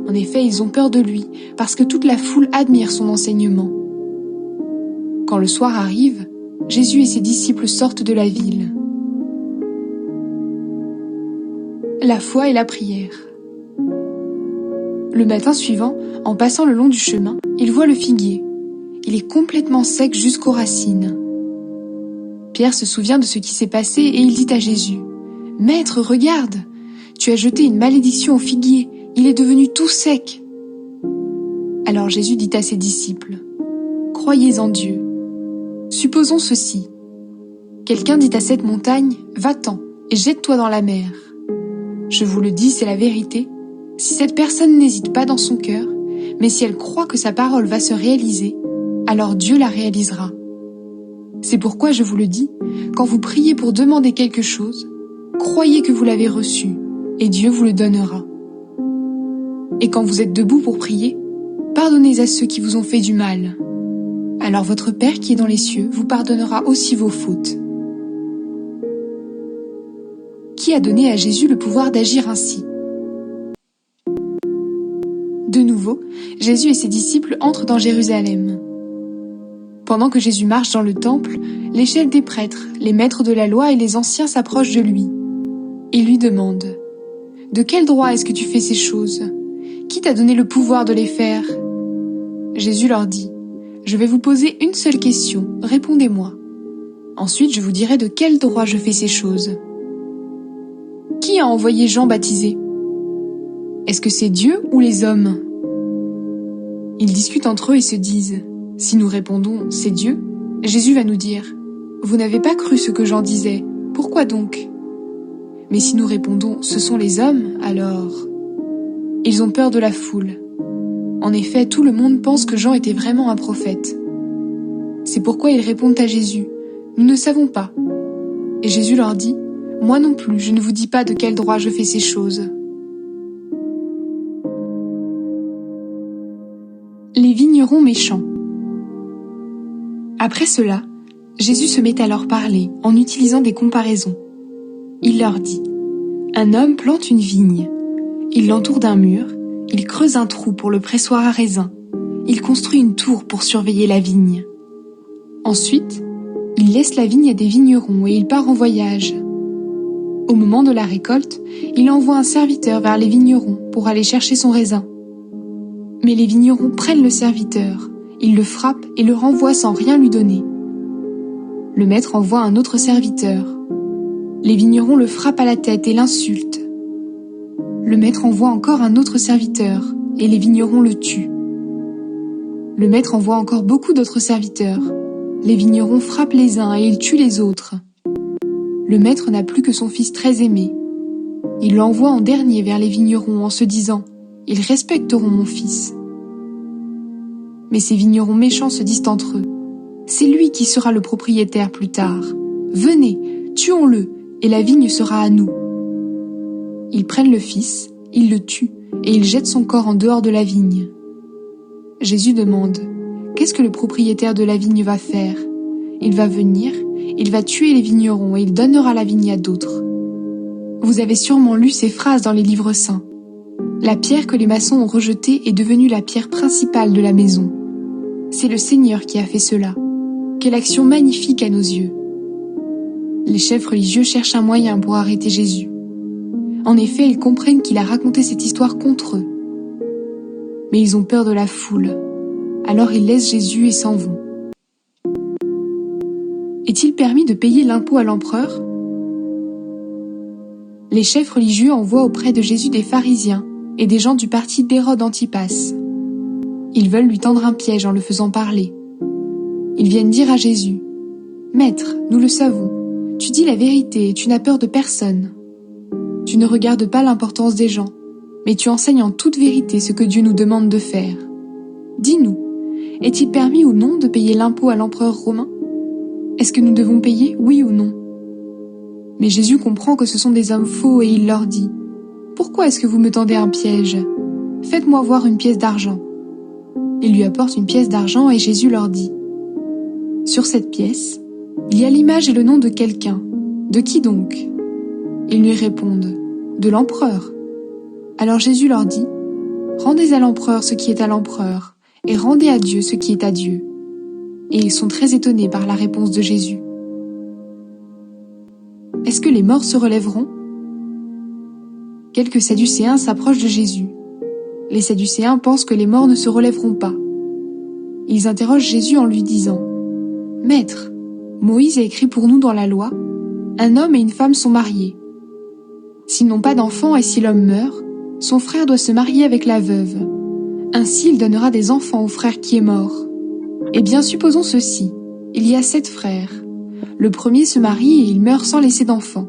En effet, ils ont peur de lui, parce que toute la foule admire son enseignement. Quand le soir arrive, Jésus et ses disciples sortent de la ville. La foi et la prière. Le matin suivant, en passant le long du chemin, il voit le figuier. Il est complètement sec jusqu'aux racines. Pierre se souvient de ce qui s'est passé et il dit à Jésus « Maître, regarde, tu as jeté une malédiction au figuier, il est devenu tout sec. » Alors Jésus dit à ses disciples « Croyez en Dieu. Supposons ceci. Quelqu'un dit à cette montagne « Va-t'en et jette-toi dans la mer. » Je vous le dis, c'est la vérité. Si cette personne n'hésite pas dans son cœur, mais si elle croit que sa parole va se réaliser, alors Dieu la réalisera. C'est pourquoi je vous le dis, quand vous priez pour demander quelque chose, croyez que vous l'avez reçu, et Dieu vous le donnera. Et quand vous êtes debout pour prier, pardonnez à ceux qui vous ont fait du mal. Alors votre Père qui est dans les cieux vous pardonnera aussi vos fautes. Qui a donné à Jésus le pouvoir d'agir ainsi ? De nouveau, Jésus et ses disciples entrent dans Jérusalem. Pendant que Jésus marche dans le temple, les chefs des prêtres, les maîtres de la loi et les anciens s'approchent de lui. Ils lui demandent « De quel droit est-ce que tu fais ces choses? Qui t'a donné le pouvoir de les faire? Jésus leur dit, je vais vous poser une seule question, répondez-moi. Ensuite, je vous dirai de quel droit je fais ces choses. Qui a envoyé Jean baptiser? Est-ce que c'est Dieu ou les hommes? Ils discutent entre eux et se disent, si nous répondons, c'est Dieu, Jésus va nous dire, vous n'avez pas cru ce que Jean disait, pourquoi donc? Mais si nous répondons, ce sont les hommes, alors... Ils ont peur de la foule. En effet, tout le monde pense que Jean était vraiment un prophète. C'est pourquoi ils répondent à Jésus, nous ne savons pas. Et Jésus leur dit, moi non plus, je ne vous dis pas de quel droit je fais ces choses. Les vignerons méchants. Après cela, Jésus se met à leur parler en utilisant des comparaisons. Il leur dit, un homme plante une vigne. Il l'entoure d'un mur, il creuse un trou pour le pressoir à raisin. Il construit une tour pour surveiller la vigne. Ensuite, il laisse la vigne à des vignerons et il part en voyage. Au moment de la récolte, il envoie un serviteur vers les vignerons pour aller chercher son raisin. Mais les vignerons prennent le serviteur, ils le frappent et le renvoient sans rien lui donner. Le maître envoie un autre serviteur. Les vignerons le frappent à la tête et l'insultent. Le maître envoie encore un autre serviteur et les vignerons le tuent. Le maître envoie encore beaucoup d'autres serviteurs. Les vignerons frappent les uns et ils tuent les autres. Le maître n'a plus que son fils très aimé. Il l'envoie en dernier vers les vignerons en se disant « Ils respecteront mon fils ». Mais ces vignerons méchants se disent entre eux « C'est lui qui sera le propriétaire plus tard. Venez, tuons-le, et la vigne sera à nous. » Ils prennent le fils, ils le tuent, et ils jettent son corps en dehors de la vigne. Jésus demande « Qu'est-ce que le propriétaire de la vigne va faire? Il va venir, il va tuer les vignerons et il donnera la vigne à d'autres. » Vous avez sûrement lu ces phrases dans les livres saints. La pierre que les maçons ont rejetée est devenue la pierre principale de la maison. C'est le Seigneur qui a fait cela. Quelle action magnifique à nos yeux! Les chefs religieux cherchent un moyen pour arrêter Jésus. En effet, ils comprennent qu'il a raconté cette histoire contre eux. Mais ils ont peur de la foule. Alors ils laissent Jésus et s'en vont. Est-il permis de payer l'impôt à l'empereur? Les chefs religieux envoient auprès de Jésus des pharisiens et des gens du parti d'Hérode Antipas. Ils veulent lui tendre un piège en le faisant parler. Ils viennent dire à Jésus, « Maître, nous le savons, tu dis la vérité et tu n'as peur de personne. Tu ne regardes pas l'importance des gens, mais tu enseignes en toute vérité ce que Dieu nous demande de faire. Dis-nous, est-il permis ou non de payer l'impôt à l'empereur romain? Est-ce que nous devons payer, oui ou non ?» Mais Jésus comprend que ce sont des hommes faux et il leur dit, « Pourquoi est-ce que vous me tendez un piège? Faites-moi voir une pièce d'argent. » Ils lui apportent une pièce d'argent et Jésus leur dit, « Sur cette pièce, il y a l'image et le nom de quelqu'un. De qui donc ?» Ils lui répondent, « De l'empereur. » Alors Jésus leur dit, « Rendez à l'empereur ce qui est à l'empereur, et rendez à Dieu ce qui est à Dieu. » Et ils sont très étonnés par la réponse de Jésus. Est-ce que les morts se relèveront? Quelques Sadducéens s'approchent de Jésus. Les Sadducéens pensent que les morts ne se relèveront pas. Ils interrogent Jésus en lui disant, « Maître, Moïse a écrit pour nous dans la loi, un homme et une femme sont mariés. S'ils n'ont pas d'enfants et si l'homme meurt, son frère doit se marier avec la veuve. Ainsi il donnera des enfants au frère qui est mort. Eh bien, supposons ceci, il y a 7 frères. Le premier se marie et il meurt sans laisser d'enfants.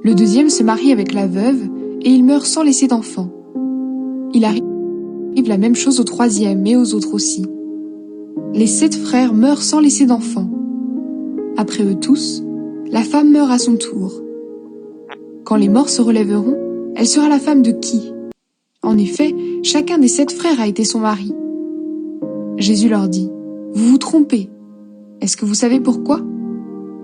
Le deuxième se marie avec la veuve et il meurt sans laisser d'enfants. Il arrive la même chose au troisième et aux autres aussi. Les 7 frères meurent sans laisser d'enfants. Après eux tous, la femme meurt à son tour. Quand les morts se relèveront, elle sera la femme de qui? En effet, chacun des 7 frères a été son mari. Jésus leur dit, « Vous vous trompez. Est-ce que vous savez pourquoi?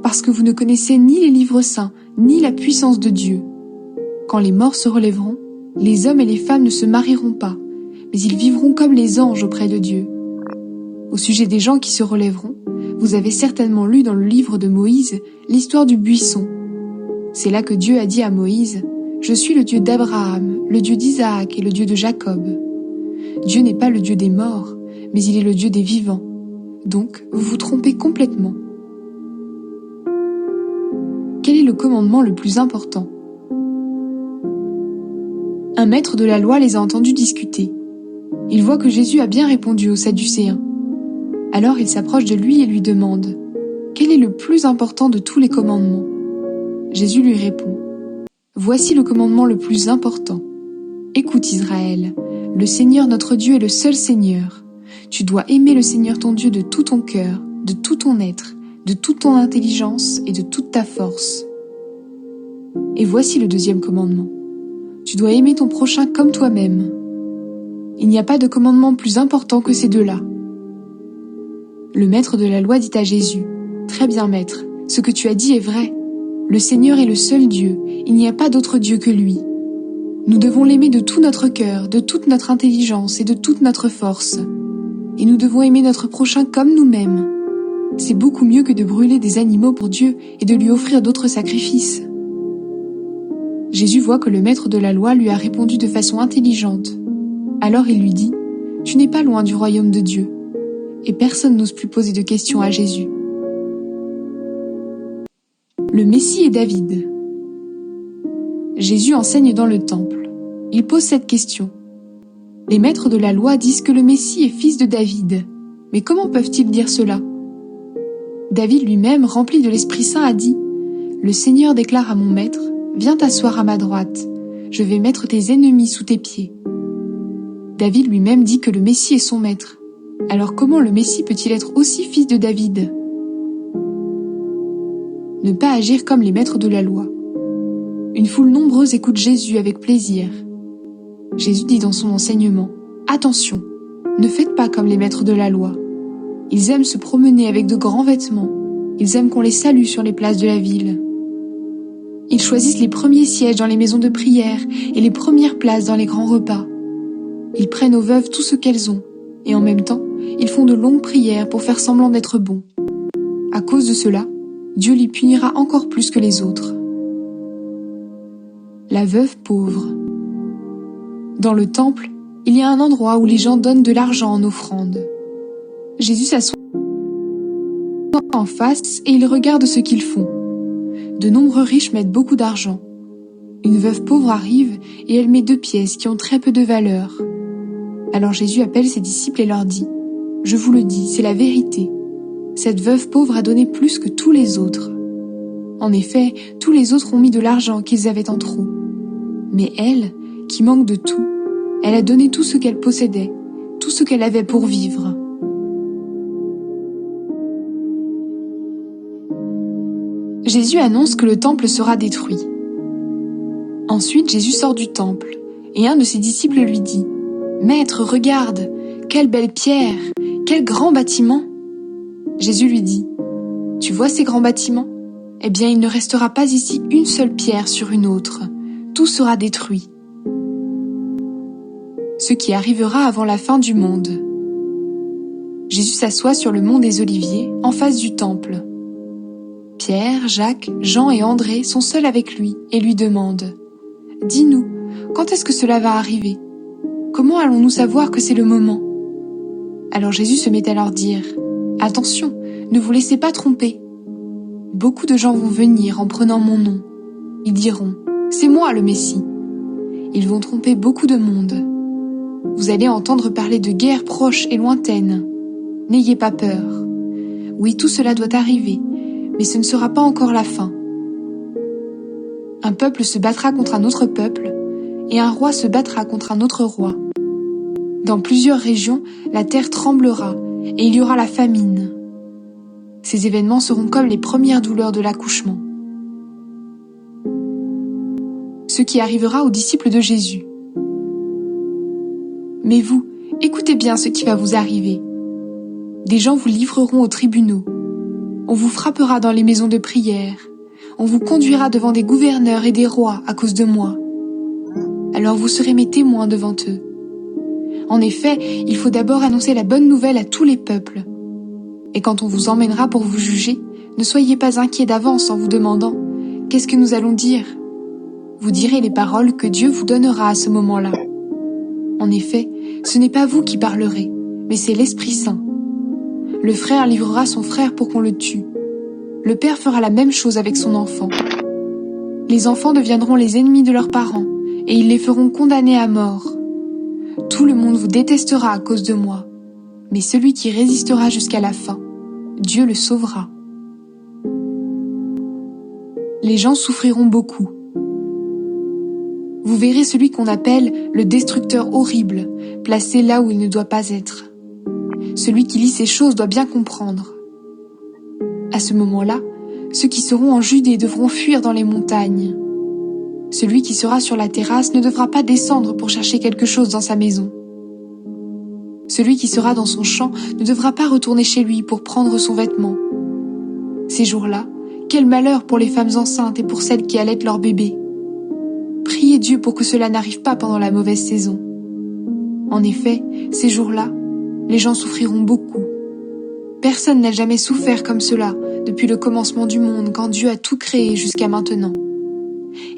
Parce que vous ne connaissez ni les livres saints, ni la puissance de Dieu. Quand les morts se relèveront, les hommes et les femmes ne se marieront pas, mais ils vivront comme les anges auprès de Dieu. » Au sujet des gens qui se relèveront, vous avez certainement lu dans le livre de Moïse l'histoire du buisson. C'est là que Dieu a dit à Moïse, « Je suis le Dieu d'Abraham, le Dieu d'Isaac et le Dieu de Jacob. Dieu n'est pas le Dieu des morts, mais il est le Dieu des vivants. Donc, vous vous trompez complètement. Quel est le commandement le plus important ? Un maître de la loi les a entendus discuter. Il voit que Jésus a bien répondu aux Sadducéens. Alors il s'approche de lui et lui demande « Quel est le plus important de tous les commandements ?» Jésus lui répond « Voici le commandement le plus important. Écoute Israël, le Seigneur notre Dieu est le seul Seigneur. Tu dois aimer le Seigneur ton Dieu de tout ton cœur, de tout ton être, de toute ton intelligence et de toute ta force. Et voici le deuxième commandement. Tu dois aimer ton prochain comme toi-même. Il n'y a pas de commandement plus important que ces deux-là. » Le maître de la loi dit à Jésus « Très bien, maître, ce que tu as dit est vrai. Le Seigneur est le seul Dieu, il n'y a pas d'autre Dieu que lui. Nous devons l'aimer de tout notre cœur, de toute notre intelligence et de toute notre force. Et nous devons aimer notre prochain comme nous-mêmes. C'est beaucoup mieux que de brûler des animaux pour Dieu et de lui offrir d'autres sacrifices. » Jésus voit que le maître de la loi lui a répondu de façon intelligente. Alors il lui dit « Tu n'es pas loin du royaume de Dieu. » Et personne n'ose plus poser de questions à Jésus. Le Messie est David. Jésus enseigne dans le temple. Il pose cette question. Les maîtres de la loi disent que le Messie est fils de David. Mais comment peuvent-ils dire cela ? David lui-même, rempli de l'Esprit Saint, a dit « Le Seigneur déclare à mon maître, viens t'asseoir à ma droite, je vais mettre tes ennemis sous tes pieds. » David lui-même dit que le Messie est son maître. Alors comment le Messie peut-il être aussi fils de David ? Ne pas agir comme les maîtres de la loi. Une foule nombreuse écoute Jésus avec plaisir. Jésus dit dans son enseignement, « Attention, ne faites pas comme les maîtres de la loi. Ils aiment se promener avec de grands vêtements. Ils aiment qu'on les salue sur les places de la ville. Ils choisissent les premiers sièges dans les maisons de prière et les premières places dans les grands repas. Ils prennent aux veuves tout ce qu'elles ont, et en même temps, ils font de longues prières pour faire semblant d'être bons. À cause de cela, Dieu les punira encore plus que les autres. » La veuve pauvre. Dans le temple, il y a un endroit où les gens donnent de l'argent en offrande. Jésus s'assoit en face et il regarde ce qu'ils font. De nombreux riches mettent beaucoup d'argent. Une veuve pauvre arrive et elle met 2 pièces qui ont très peu de valeur. Alors Jésus appelle ses disciples et leur dit « Je vous le dis, c'est la vérité. Cette veuve pauvre a donné plus que tous les autres. En effet, tous les autres ont mis de l'argent qu'ils avaient en trop. Mais elle, qui manque de tout, elle a donné tout ce qu'elle possédait, tout ce qu'elle avait pour vivre. » Jésus annonce que le temple sera détruit. Ensuite, Jésus sort du temple, et un de ses disciples lui dit « Maître, regarde, quelle belle pierre, quel grand bâtiment !» Jésus lui dit « Tu vois ces grands bâtiments ? Eh bien, il ne restera pas ici une seule pierre sur une autre. Tout sera détruit. » Ce qui arrivera avant la fin du monde. Jésus s'assoit sur le mont des Oliviers, en face du temple. Pierre, Jacques, Jean et André sont seuls avec lui et lui demandent « Dis-nous, quand est-ce que cela va arriver ? Comment allons-nous savoir que c'est le moment ?» Alors Jésus se met à leur dire « Attention, ne vous laissez pas tromper. Beaucoup de gens vont venir en prenant mon nom. Ils diront « C'est moi le Messie ». Ils vont tromper beaucoup de monde. Vous allez entendre parler de guerres proches et lointaines. N'ayez pas peur. Oui, tout cela doit arriver, mais ce ne sera pas encore la fin. Un peuple se battra contre un autre peuple, et un roi se battra contre un autre roi. Dans plusieurs régions, la terre tremblera, et il y aura la famine. Ces événements seront comme les premières douleurs de l'accouchement. Ce qui arrivera aux disciples de Jésus. Mais vous, écoutez bien ce qui va vous arriver. Des gens vous livreront aux tribunaux. On vous frappera dans les maisons de prière. On vous conduira devant des gouverneurs et des rois à cause de moi. Alors vous serez mes témoins devant eux. En effet, il faut d'abord annoncer la bonne nouvelle à tous les peuples. Et quand on vous emmènera pour vous juger, ne soyez pas inquiets d'avance en vous demandant « Qu'est-ce que nous allons dire ?» vous direz les paroles que Dieu vous donnera à ce moment-là. En effet, ce n'est pas vous qui parlerez, mais c'est l'Esprit Saint. Le frère livrera son frère pour qu'on le tue. Le père fera la même chose avec son enfant. Les enfants deviendront les ennemis de leurs parents, et ils les feront condamner à mort. Tout le monde vous détestera à cause de moi, mais celui qui résistera jusqu'à la fin, Dieu le sauvera. Les gens souffriront beaucoup. Vous verrez celui qu'on appelle le destructeur horrible, placé là où il ne doit pas être. Celui qui lit ces choses doit bien comprendre. À ce moment-là, ceux qui seront en Judée devront fuir dans les montagnes. Celui qui sera sur la terrasse ne devra pas descendre pour chercher quelque chose dans sa maison. Celui qui sera dans son champ ne devra pas retourner chez lui pour prendre son vêtement. Ces jours-là, quel malheur pour les femmes enceintes et pour celles qui allaitent leur bébé. Priez Dieu pour que cela n'arrive pas pendant la mauvaise saison. En effet, ces jours-là, les gens souffriront beaucoup. Personne n'a jamais souffert comme cela depuis le commencement du monde quand Dieu a tout créé jusqu'à maintenant.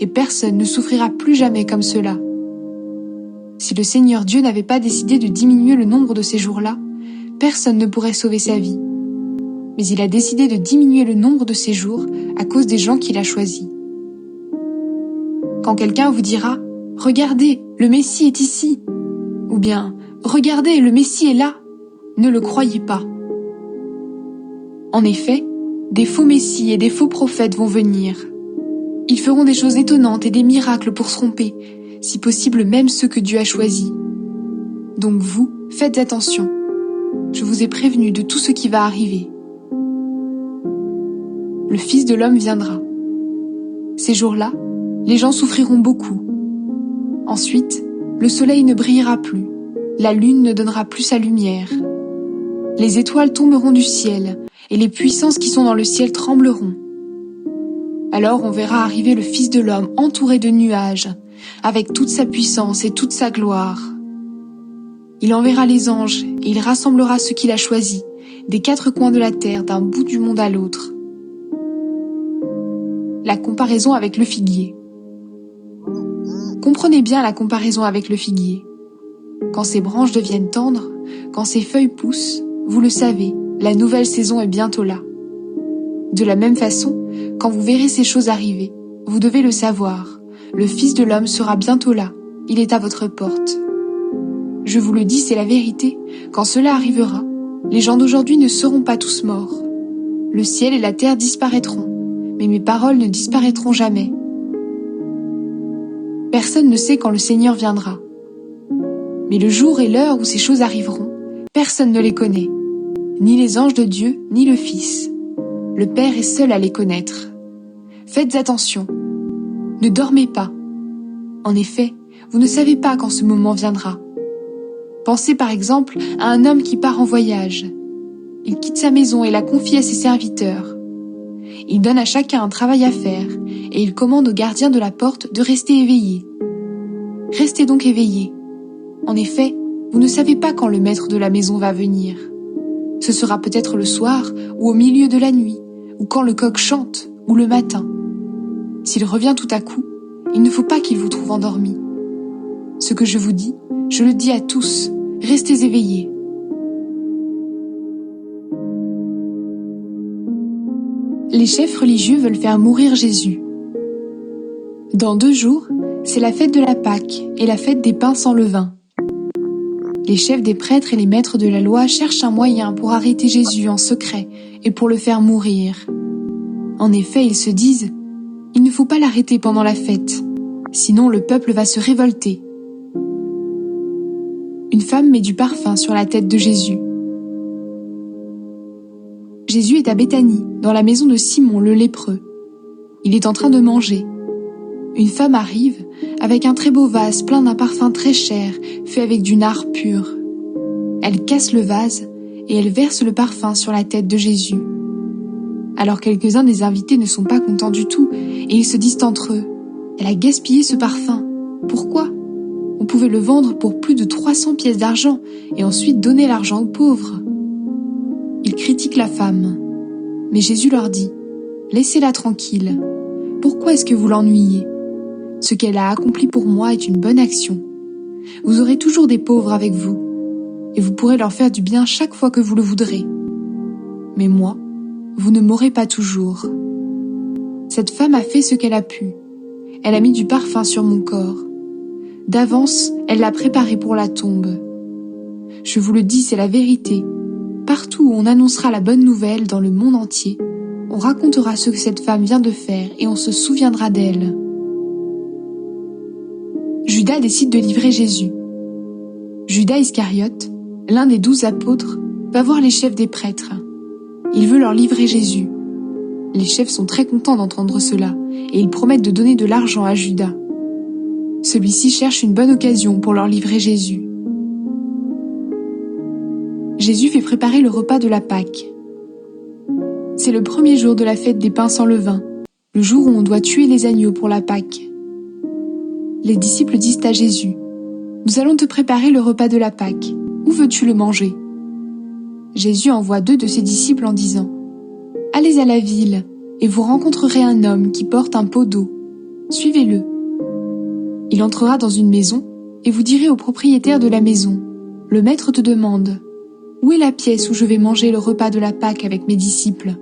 Et personne ne souffrira plus jamais comme cela. Si le Seigneur Dieu n'avait pas décidé de diminuer le nombre de ces jours-là, personne ne pourrait sauver sa vie. Mais il a décidé de diminuer le nombre de ces jours à cause des gens qu'il a choisis. Quand quelqu'un vous dira « Regardez, le Messie est ici » ou bien « Regardez, le Messie est là », ne le croyez pas. En effet, des faux messies et des faux prophètes vont venir. Ils feront des choses étonnantes et des miracles pour se tromper, si possible même ceux que Dieu a choisis. Donc vous, faites attention. Je vous ai prévenu de tout ce qui va arriver. Le Fils de l'homme viendra. Ces jours-là, les gens souffriront beaucoup. Ensuite, le soleil ne brillera plus, la lune ne donnera plus sa lumière. Les étoiles tomberont du ciel, et les puissances qui sont dans le ciel trembleront. Alors on verra arriver le Fils de l'homme entouré de nuages, avec toute sa puissance et toute sa gloire. Il enverra les anges, et il rassemblera ceux qu'il a choisis, des quatre coins de la terre, d'un bout du monde à l'autre. La comparaison avec le figuier. Comprenez bien la comparaison avec le figuier. Quand ses branches deviennent tendres, quand ses feuilles poussent, vous le savez, la nouvelle saison est bientôt là. De la même façon, quand vous verrez ces choses arriver, vous devez le savoir, le Fils de l'homme sera bientôt là, il est à votre porte. Je vous le dis, c'est la vérité, quand cela arrivera, les gens d'aujourd'hui ne seront pas tous morts. Le ciel et la terre disparaîtront, mais mes paroles ne disparaîtront jamais. Personne ne sait quand le Seigneur viendra. Mais le jour et l'heure où ces choses arriveront, personne ne les connaît. Ni les anges de Dieu, ni le Fils. Le Père est seul à les connaître. Faites attention. Ne dormez pas. En effet, vous ne savez pas quand ce moment viendra. Pensez par exemple à un homme qui part en voyage. Il quitte sa maison et la confie à ses serviteurs. Il donne à chacun un travail à faire et il commande au gardien de la porte de rester éveillé. Restez donc éveillés. En effet, vous ne savez pas quand le maître de la maison va venir. Ce sera peut-être le soir ou au milieu de la nuit, ou quand le coq chante, ou le matin. S'il revient tout à coup, il ne faut pas qu'il vous trouve endormi. Ce que je vous dis, je le dis à tous, restez éveillés. Les chefs religieux veulent faire mourir Jésus. Dans 2 jours, c'est la fête de la Pâque et la fête des pains sans levain. Les chefs des prêtres et les maîtres de la loi cherchent un moyen pour arrêter Jésus en secret et pour le faire mourir. En effet, ils se disent « Il ne faut pas l'arrêter pendant la fête, sinon le peuple va se révolter. » Une femme met du parfum sur la tête de Jésus. Jésus est à Béthanie, dans la maison de Simon le lépreux. Il est en train de manger. Une femme arrive avec un très beau vase plein d'un parfum très cher, fait avec du nard pur. Elle casse le vase et elle verse le parfum sur la tête de Jésus. Alors quelques-uns des invités ne sont pas contents du tout et ils se disent entre eux « Elle a gaspillé ce parfum. Pourquoi ? On pouvait le vendre pour plus de 300 pièces d'argent et ensuite donner l'argent aux pauvres. » Ils critiquent la femme. Mais Jésus leur dit « Laissez-la tranquille. Pourquoi est-ce que vous l'ennuyez ? Ce qu'elle a accompli pour moi est une bonne action. Vous aurez toujours des pauvres avec vous, et vous pourrez leur faire du bien chaque fois que vous le voudrez. Mais moi, vous ne m'aurez pas toujours. Cette femme a fait ce qu'elle a pu. Elle a mis du parfum sur mon corps. D'avance, elle l'a préparé pour la tombe. Je vous le dis, c'est la vérité. Partout où on annoncera la bonne nouvelle dans le monde entier, on racontera ce que cette femme vient de faire et on se souviendra d'elle. Judas décide de livrer Jésus. Judas Iscariote, l'un des 12 apôtres, va voir les chefs des prêtres. Il veut leur livrer Jésus. Les chefs sont très contents d'entendre cela et ils promettent de donner de l'argent à Judas. Celui-ci cherche une bonne occasion pour leur livrer Jésus. Jésus fait préparer le repas de la Pâque. C'est le premier jour de la fête des pains sans levain, le jour où on doit tuer les agneaux pour la Pâque. Les disciples disent à Jésus, « Nous allons te préparer le repas de la Pâque. Où veux-tu le manger ?» Jésus envoie 2 de ses disciples en disant, « Allez à la ville, et vous rencontrerez un homme qui porte un pot d'eau. Suivez-le. Il entrera dans une maison, et vous direz au propriétaire de la maison, « Le maître te demande, où est la pièce où je vais manger le repas de la Pâque avec mes disciples ?»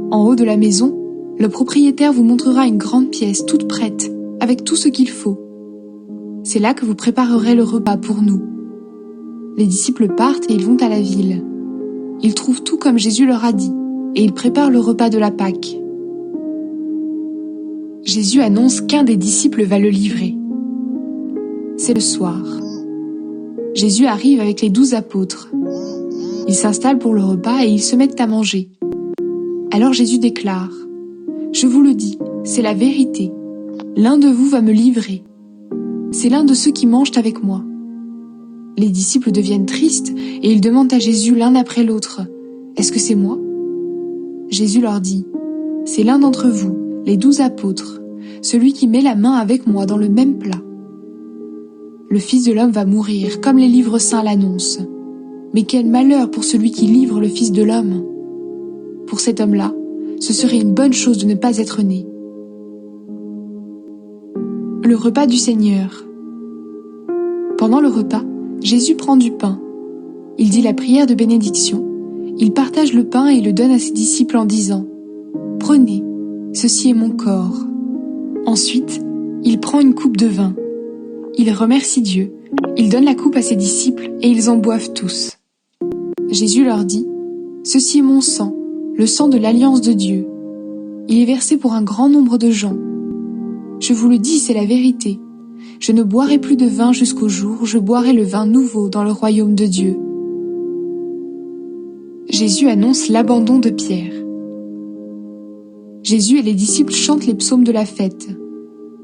En haut de la maison, le propriétaire vous montrera une grande pièce toute prête, avec tout ce qu'il faut. C'est là que vous préparerez le repas pour nous. Les disciples partent et ils vont à la ville. Ils trouvent tout comme Jésus leur a dit, et ils préparent le repas de la Pâque. Jésus annonce qu'un des disciples va le livrer. C'est le soir. Jésus arrive avec les 12 apôtres. Ils s'installent pour le repas et ils se mettent à manger. Alors Jésus déclare, « Je vous le dis, c'est la vérité. L'un de vous va me livrer. C'est l'un de ceux qui mangent avec moi. » Les disciples deviennent tristes et ils demandent à Jésus l'un après l'autre, « Est-ce que c'est moi ?» Jésus leur dit, « C'est l'un d'entre vous, les 12 apôtres, celui qui met la main avec moi dans le même plat. Le Fils de l'homme va mourir, comme les livres saints l'annoncent. Mais quel malheur pour celui qui livre le Fils de l'homme! Pour cet homme-là, ce serait une bonne chose de ne pas être né. » Le repas du Seigneur. Pendant le repas, Jésus prend du pain. Il dit la prière de bénédiction. Il partage le pain et le donne à ses disciples en disant « Prenez, ceci est mon corps. » Ensuite, il prend une coupe de vin. Il remercie Dieu. Il donne la coupe à ses disciples et ils en boivent tous. Jésus leur dit « Ceci est mon sang, le sang de l'alliance de Dieu. Il est versé pour un grand nombre de gens. Je vous le dis, c'est la vérité. Je ne boirai plus de vin jusqu'au jour où je boirai le vin nouveau dans le royaume de Dieu. » Jésus annonce l'abandon de Pierre. Jésus et les disciples chantent les psaumes de la fête.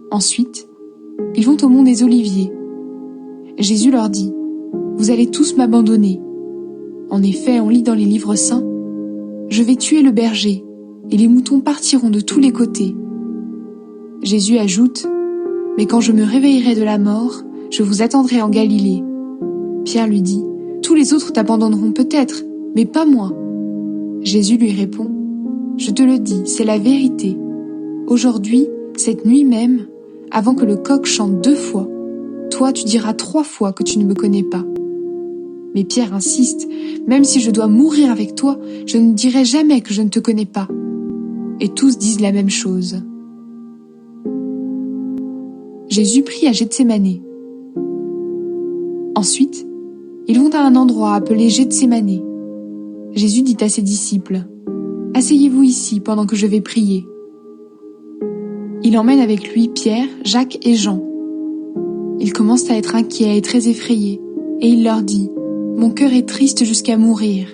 Ensuite, ils vont au mont des Oliviers. Jésus leur dit, « Vous allez tous m'abandonner. En effet, on lit dans les livres saints, « Je vais tuer le berger, et les moutons partiront de tous les côtés. » Jésus ajoute, « Mais quand je me réveillerai de la mort, je vous attendrai en Galilée. » Pierre lui dit, « Tous les autres t'abandonneront peut-être, mais pas moi. » Jésus lui répond, « Je te le dis, c'est la vérité. Aujourd'hui, cette nuit même, avant que le coq chante 2 fois, toi tu diras 3 fois que tu ne me connais pas. » Mais Pierre insiste, « Même si je dois mourir avec toi, je ne dirai jamais que je ne te connais pas. » Et tous disent la même chose. Jésus prie à Gethsémané. Ensuite, ils vont à un endroit appelé Gethsémané. Jésus dit à ses disciples, « Asseyez-vous ici pendant que je vais prier. » Il emmène avec lui Pierre, Jacques et Jean. Ils commencent à être inquiets et très effrayés, et il leur dit, « Mon cœur est triste jusqu'à mourir.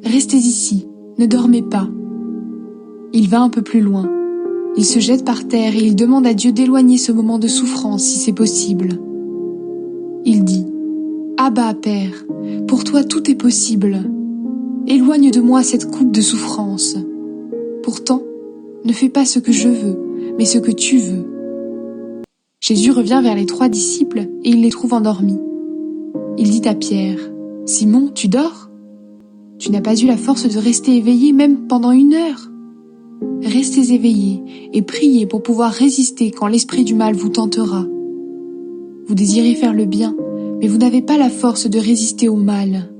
Restez ici, ne dormez pas. » Il va un peu plus loin. Il se jette par terre et il demande à Dieu d'éloigner ce moment de souffrance si c'est possible. Il dit, « Abba, Père, pour toi tout est possible. Éloigne de moi cette coupe de souffrance. Pourtant, ne fais pas ce que je veux, mais ce que tu veux. » Jésus revient vers les 3 disciples et il les trouve endormis. Il dit à Pierre, « Simon, tu dors ? Tu n'as pas eu la force de rester éveillé même pendant 1 heure ? Restez éveillés et priez pour pouvoir résister quand l'esprit du mal vous tentera. Vous désirez faire le bien, mais vous n'avez pas la force de résister au mal.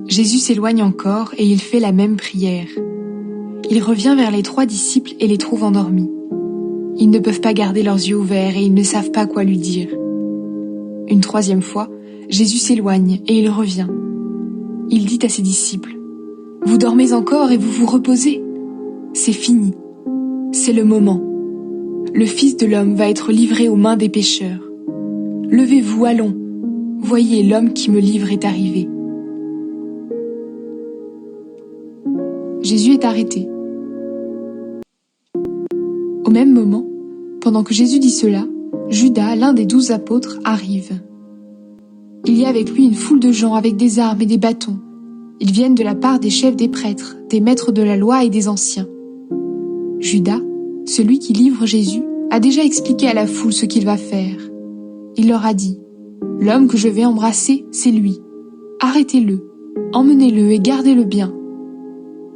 Jésus s'éloigne encore et il fait la même prière. Il revient vers les 3 disciples et les trouve endormis. Ils ne peuvent pas garder leurs yeux ouverts et ils ne savent pas quoi lui dire. Une 3e fois, Jésus s'éloigne et il revient. Il dit à ses disciples : « Vous dormez encore et vous vous reposez ? C'est fini. C'est le moment. Le Fils de l'homme va être livré aux mains des pécheurs. Levez-vous, allons. Voyez, l'homme qui me livre est arrivé. » Jésus est arrêté. Au même moment, pendant que Jésus dit cela, Judas, l'un des 12 apôtres, arrive. Il y a avec lui une foule de gens avec des armes et des bâtons. Ils viennent de la part des chefs des prêtres, des maîtres de la loi et des anciens. Judas, celui qui livre Jésus, a déjà expliqué à la foule ce qu'il va faire. Il leur a dit : « L'homme que je vais embrasser, c'est lui. Arrêtez-le, emmenez-le et gardez-le bien. »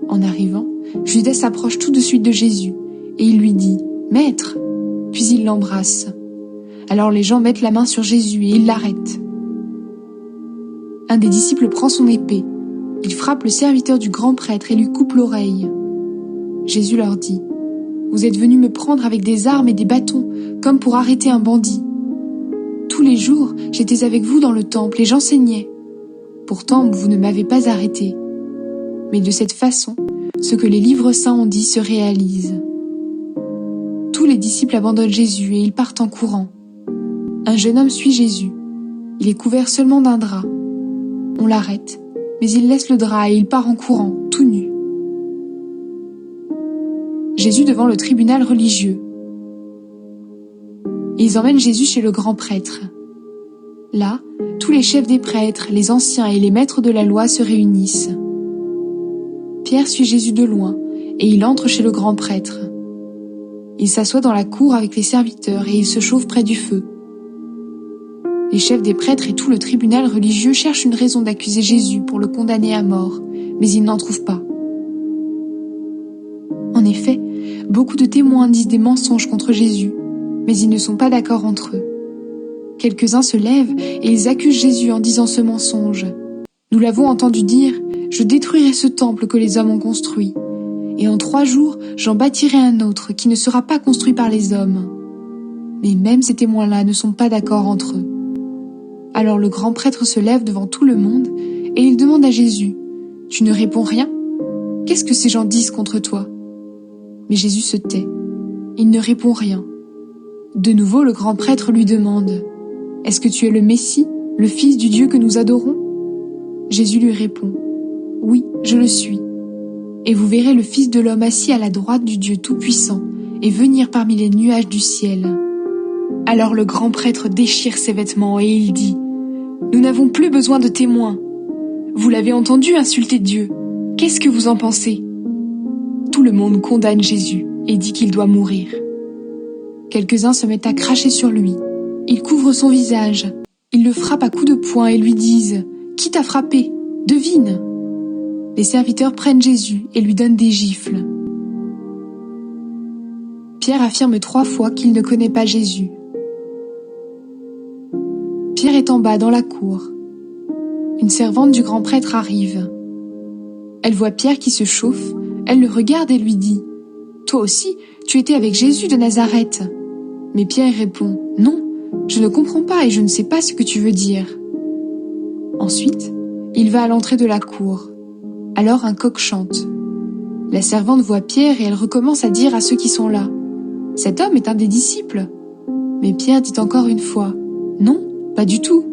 En arrivant, Judas s'approche tout de suite de Jésus et il lui dit : « Maître !» Puis il l'embrasse. Alors les gens mettent la main sur Jésus et ils l'arrêtent. Un des disciples prend son épée. Il frappe le serviteur du grand prêtre et lui coupe l'oreille. Jésus leur dit : « Vous êtes venus me prendre avec des armes et des bâtons, comme pour arrêter un bandit. Tous les jours, j'étais avec vous dans le temple et j'enseignais. Pourtant, vous ne m'avez pas arrêté. Mais de cette façon, ce que les livres saints ont dit se réalise. » Tous les disciples abandonnent Jésus et ils partent en courant. Un jeune homme suit Jésus. Il est couvert seulement d'un drap. On l'arrête, mais il laisse le drap et il part en courant, tout nu. Jésus devant le tribunal religieux. Ils emmènent Jésus chez le grand prêtre. Là, tous les chefs des prêtres, les anciens et les maîtres de la loi se réunissent. Pierre suit Jésus de loin et il entre chez le grand prêtre. Il s'assoit dans la cour avec les serviteurs et il se chauffe près du feu. Les chefs des prêtres et tout le tribunal religieux cherchent une raison d'accuser Jésus pour le condamner à mort, mais ils n'en trouvent pas. En effet, beaucoup de témoins disent des mensonges contre Jésus, mais ils ne sont pas d'accord entre eux. Quelques-uns se lèvent et ils accusent Jésus en disant ce mensonge. Nous l'avons entendu dire : « Je détruirai ce temple que les hommes ont construit, et en 3 jours, j'en bâtirai un autre qui ne sera pas construit par les hommes. » Mais même ces témoins-là ne sont pas d'accord entre eux. Alors le grand prêtre se lève devant tout le monde et il demande à Jésus : « Tu ne réponds rien ? Qu'est-ce que ces gens disent contre toi ?» Mais Jésus se tait. Il ne répond rien. De nouveau, le grand prêtre lui demande : « Est-ce que tu es le Messie, le Fils du Dieu que nous adorons ?» Jésus lui répond : « Oui, je le suis. Et vous verrez le Fils de l'homme assis à la droite du Dieu Tout-Puissant et venir parmi les nuages du ciel. » Alors le grand prêtre déchire ses vêtements et il dit : « Nous n'avons plus besoin de témoins. Vous l'avez entendu insulter Dieu. Qu'est-ce que vous en pensez ? » Tout le monde condamne Jésus et dit qu'il doit mourir. Quelques-uns se mettent à cracher sur lui. Ils couvrent son visage. Ils le frappent à coups de poing et lui disent : « Qui t'a frappé ? Devine !» Les serviteurs prennent Jésus et lui donnent des gifles. Pierre affirme 3 fois qu'il ne connaît pas Jésus. Pierre est en bas dans la cour. Une servante du grand prêtre arrive. Elle voit Pierre qui se chauffe, elle le regarde et lui dit : « Toi aussi, tu étais avec Jésus de Nazareth. » Mais Pierre répond : « Non, je ne comprends pas et je ne sais pas ce que tu veux dire. » Ensuite, il va à l'entrée de la cour. Alors un coq chante. La servante voit Pierre et elle recommence à dire à ceux qui sont là : « Cet homme est un des disciples. » Mais Pierre dit encore une fois : « Non, pas du tout. »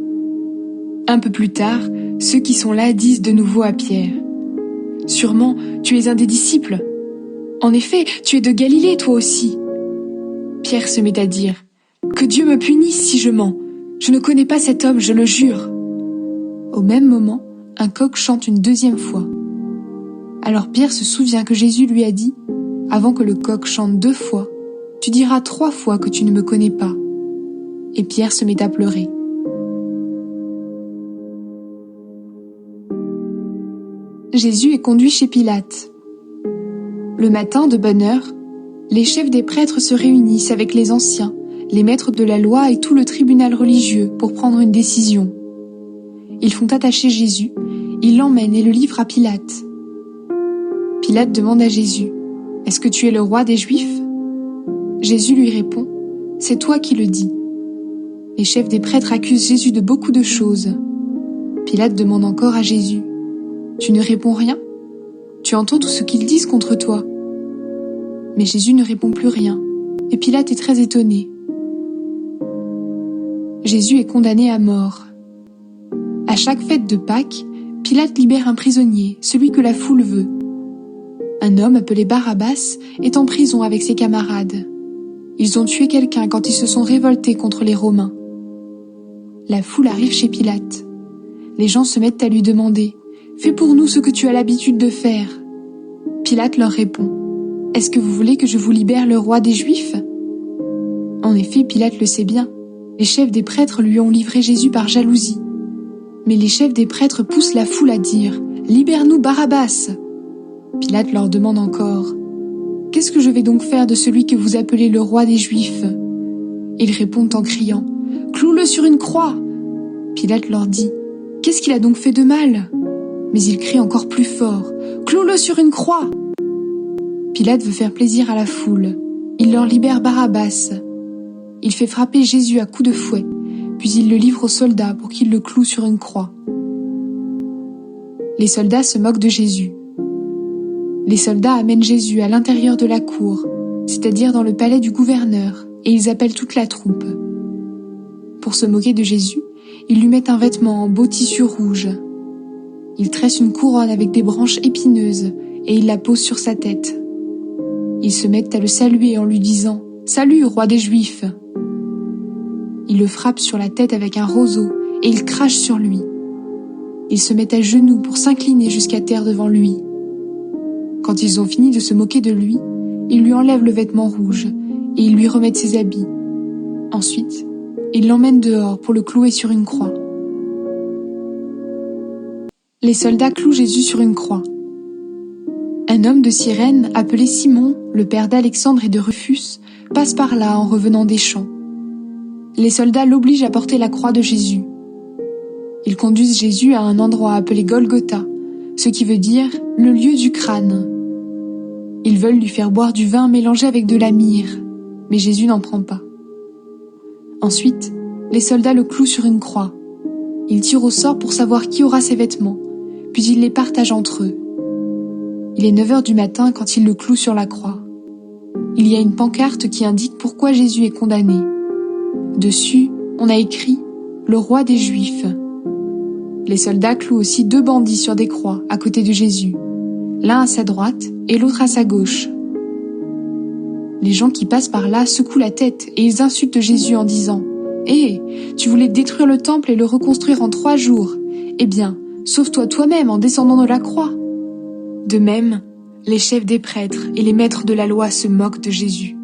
Un peu plus tard, ceux qui sont là disent de nouveau à Pierre : « Sûrement, tu es un des disciples. En effet, tu es de Galilée toi aussi. » Pierre se met à dire : « Que Dieu me punisse si je mens. Je ne connais pas cet homme, je le jure. » Au même moment, un coq chante une 2e fois. Alors Pierre se souvient que Jésus lui a dit : « Avant que le coq chante 2 fois, tu diras 3 fois que tu ne me connais pas. » Et Pierre se met à pleurer. Jésus est conduit chez Pilate. Le matin, de bonne heure, les chefs des prêtres se réunissent avec les anciens, les maîtres de la loi et tout le tribunal religieux pour prendre une décision. Ils font attacher Jésus, ils l'emmènent et le livrent à Pilate. Pilate demande à Jésus, « Est-ce que tu es le roi des Juifs ?» Jésus lui répond, « C'est toi qui le dis. » Les chefs des prêtres accusent Jésus de beaucoup de choses. Pilate demande encore à Jésus, « Tu ne réponds rien ? Tu entends tout ce qu'ils disent contre toi ?» Mais Jésus ne répond plus rien, et Pilate est très étonné. Jésus est condamné à mort. À chaque fête de Pâques, Pilate libère un prisonnier, celui que la foule veut. Un homme appelé Barabbas est en prison avec ses camarades. Ils ont tué quelqu'un quand ils se sont révoltés contre les Romains. La foule arrive chez Pilate. Les gens se mettent à lui demander « Fais pour nous ce que tu as l'habitude de faire. » Pilate leur répond « Est-ce que vous voulez que je vous libère le roi des Juifs ?» En effet, Pilate le sait bien. Les chefs des prêtres lui ont livré Jésus par jalousie. Mais les chefs des prêtres poussent la foule à dire « Libère-nous Barabbas !» Pilate leur demande encore « Qu'est-ce que je vais donc faire de celui que vous appelez le roi des Juifs ?» Ils répondent en criant « Cloue-le sur une croix !» Pilate leur dit « Qu'est-ce qu'il a donc fait de mal ?» Mais ils crient encore plus fort « Cloue-le sur une croix !» Pilate veut faire plaisir à la foule. Il leur libère Barabbas. Il fait frapper Jésus à coups de fouet, puis il le livre aux soldats pour qu'ils le clouent sur une croix. Les soldats se moquent de Jésus. Les soldats amènent Jésus à l'intérieur de la cour, c'est-à-dire dans le palais du gouverneur, et ils appellent toute la troupe. Pour se moquer de Jésus, ils lui mettent un vêtement en beau tissu rouge. Ils tressent une couronne avec des branches épineuses et ils la posent sur sa tête. Ils se mettent à le saluer en lui disant « Salut, roi des Juifs !» Ils le frappent sur la tête avec un roseau et ils crachent sur lui. Ils se mettent à genoux pour s'incliner jusqu'à terre devant lui. Quand ils ont fini de se moquer de lui, ils lui enlèvent le vêtement rouge et ils lui remettent ses habits. Ensuite, ils l'emmènent dehors pour le clouer sur une croix. Les soldats clouent Jésus sur une croix. Un homme de Cyrène, appelé Simon, le père d'Alexandre et de Rufus, passe par là en revenant des champs. Les soldats l'obligent à porter la croix de Jésus. Ils conduisent Jésus à un endroit appelé Golgotha, ce qui veut dire « le lieu du crâne ». Ils veulent lui faire boire du vin mélangé avec de la myrrhe, mais Jésus n'en prend pas. Ensuite, les soldats le clouent sur une croix. Ils tirent au sort pour savoir qui aura ses vêtements, puis ils les partagent entre eux. Il est 9 heures du matin quand ils le clouent sur la croix. Il y a une pancarte qui indique pourquoi Jésus est condamné. Dessus, on a écrit « Le roi des Juifs ». Les soldats clouent aussi 2 bandits sur des croix à côté de Jésus, l'un à sa droite et l'autre à sa gauche. Les gens qui passent par là secouent la tête et ils insultent Jésus en disant « Hé, tu voulais détruire le temple et le reconstruire en 3 jours. Eh bien, sauve-toi toi-même en descendant de la croix. » De même, les chefs des prêtres et les maîtres de la loi se moquent de Jésus.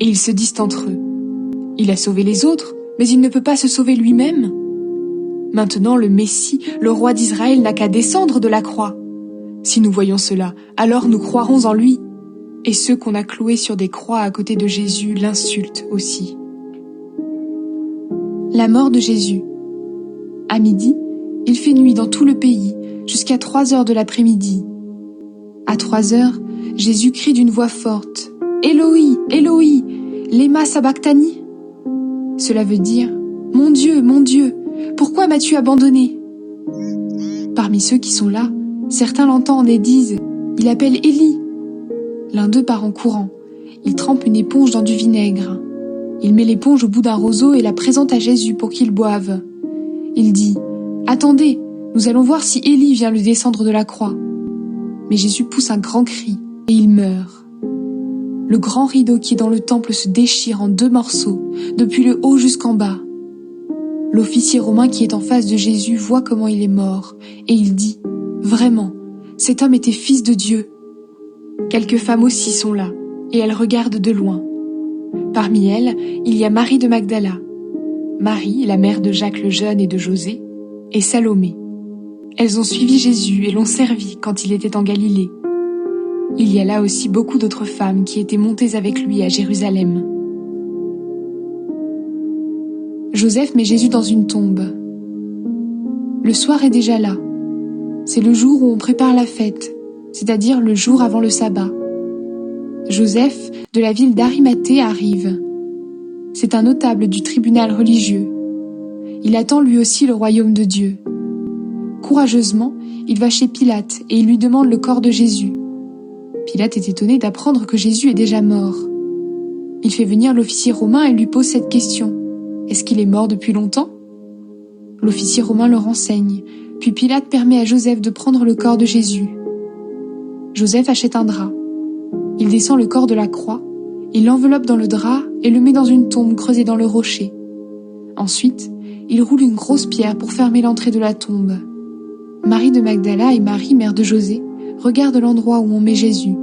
Et ils se disent entre eux « Il a sauvé les autres, mais il ne peut pas se sauver lui-même. » Maintenant, le Messie, le roi d'Israël, n'a qu'à descendre de la croix. Si nous voyons cela, alors nous croirons en lui. Et ceux qu'on a cloués sur des croix à côté de Jésus l'insultent aussi. La mort de Jésus. À midi, il fait nuit dans tout le pays, jusqu'à 3 heures de l'après-midi. À 3 heures, Jésus crie d'une voix forte « Éloi, Éloi, lema sabachthani ?» Cela veut dire « Mon Dieu, pourquoi m'as-tu abandonné ?» Parmi ceux qui sont là, certains l'entendent et disent « Il appelle Élie !» L'un d'eux part en courant. Il trempe une éponge dans du vinaigre. Il met l'éponge au bout d'un roseau et la présente à Jésus pour qu'il boive. Il dit « Attendez, nous allons voir si Élie vient le descendre de la croix. » Mais Jésus pousse un grand cri et il meurt. Le grand rideau qui est dans le temple se déchire en 2 morceaux, depuis le haut jusqu'en bas. L'officier romain qui est en face de Jésus voit comment il est mort, et il dit « Vraiment, cet homme était fils de Dieu. » Quelques femmes aussi sont là, et elles regardent de loin. Parmi elles, il y a Marie de Magdala, Marie, la mère de Jacques le Jeune et de José, et Salomé. Elles ont suivi Jésus et l'ont servi quand il était en Galilée. Il y a là aussi beaucoup d'autres femmes qui étaient montées avec lui à Jérusalem. Joseph met Jésus dans une tombe. Le soir est déjà là. C'est le jour où on prépare la fête, c'est-à-dire le jour avant le sabbat. Joseph, de la ville d'Arimathée, arrive. C'est un notable du tribunal religieux. Il attend lui aussi le royaume de Dieu. Courageusement, il va chez Pilate et il lui demande le corps de Jésus. Pilate est étonné d'apprendre que Jésus est déjà mort. Il fait venir l'officier romain et lui pose cette question. Est-ce qu'il est mort depuis longtemps ? L'officier romain le renseigne, puis Pilate permet à Joseph de prendre le corps de Jésus. Joseph achète un drap. Il descend le corps de la croix, il l'enveloppe dans le drap et le met dans une tombe creusée dans le rocher. Ensuite, il roule une grosse pierre pour fermer l'entrée de la tombe. Marie de Magdala et Marie, mère de José, regardent l'endroit où on met Jésus.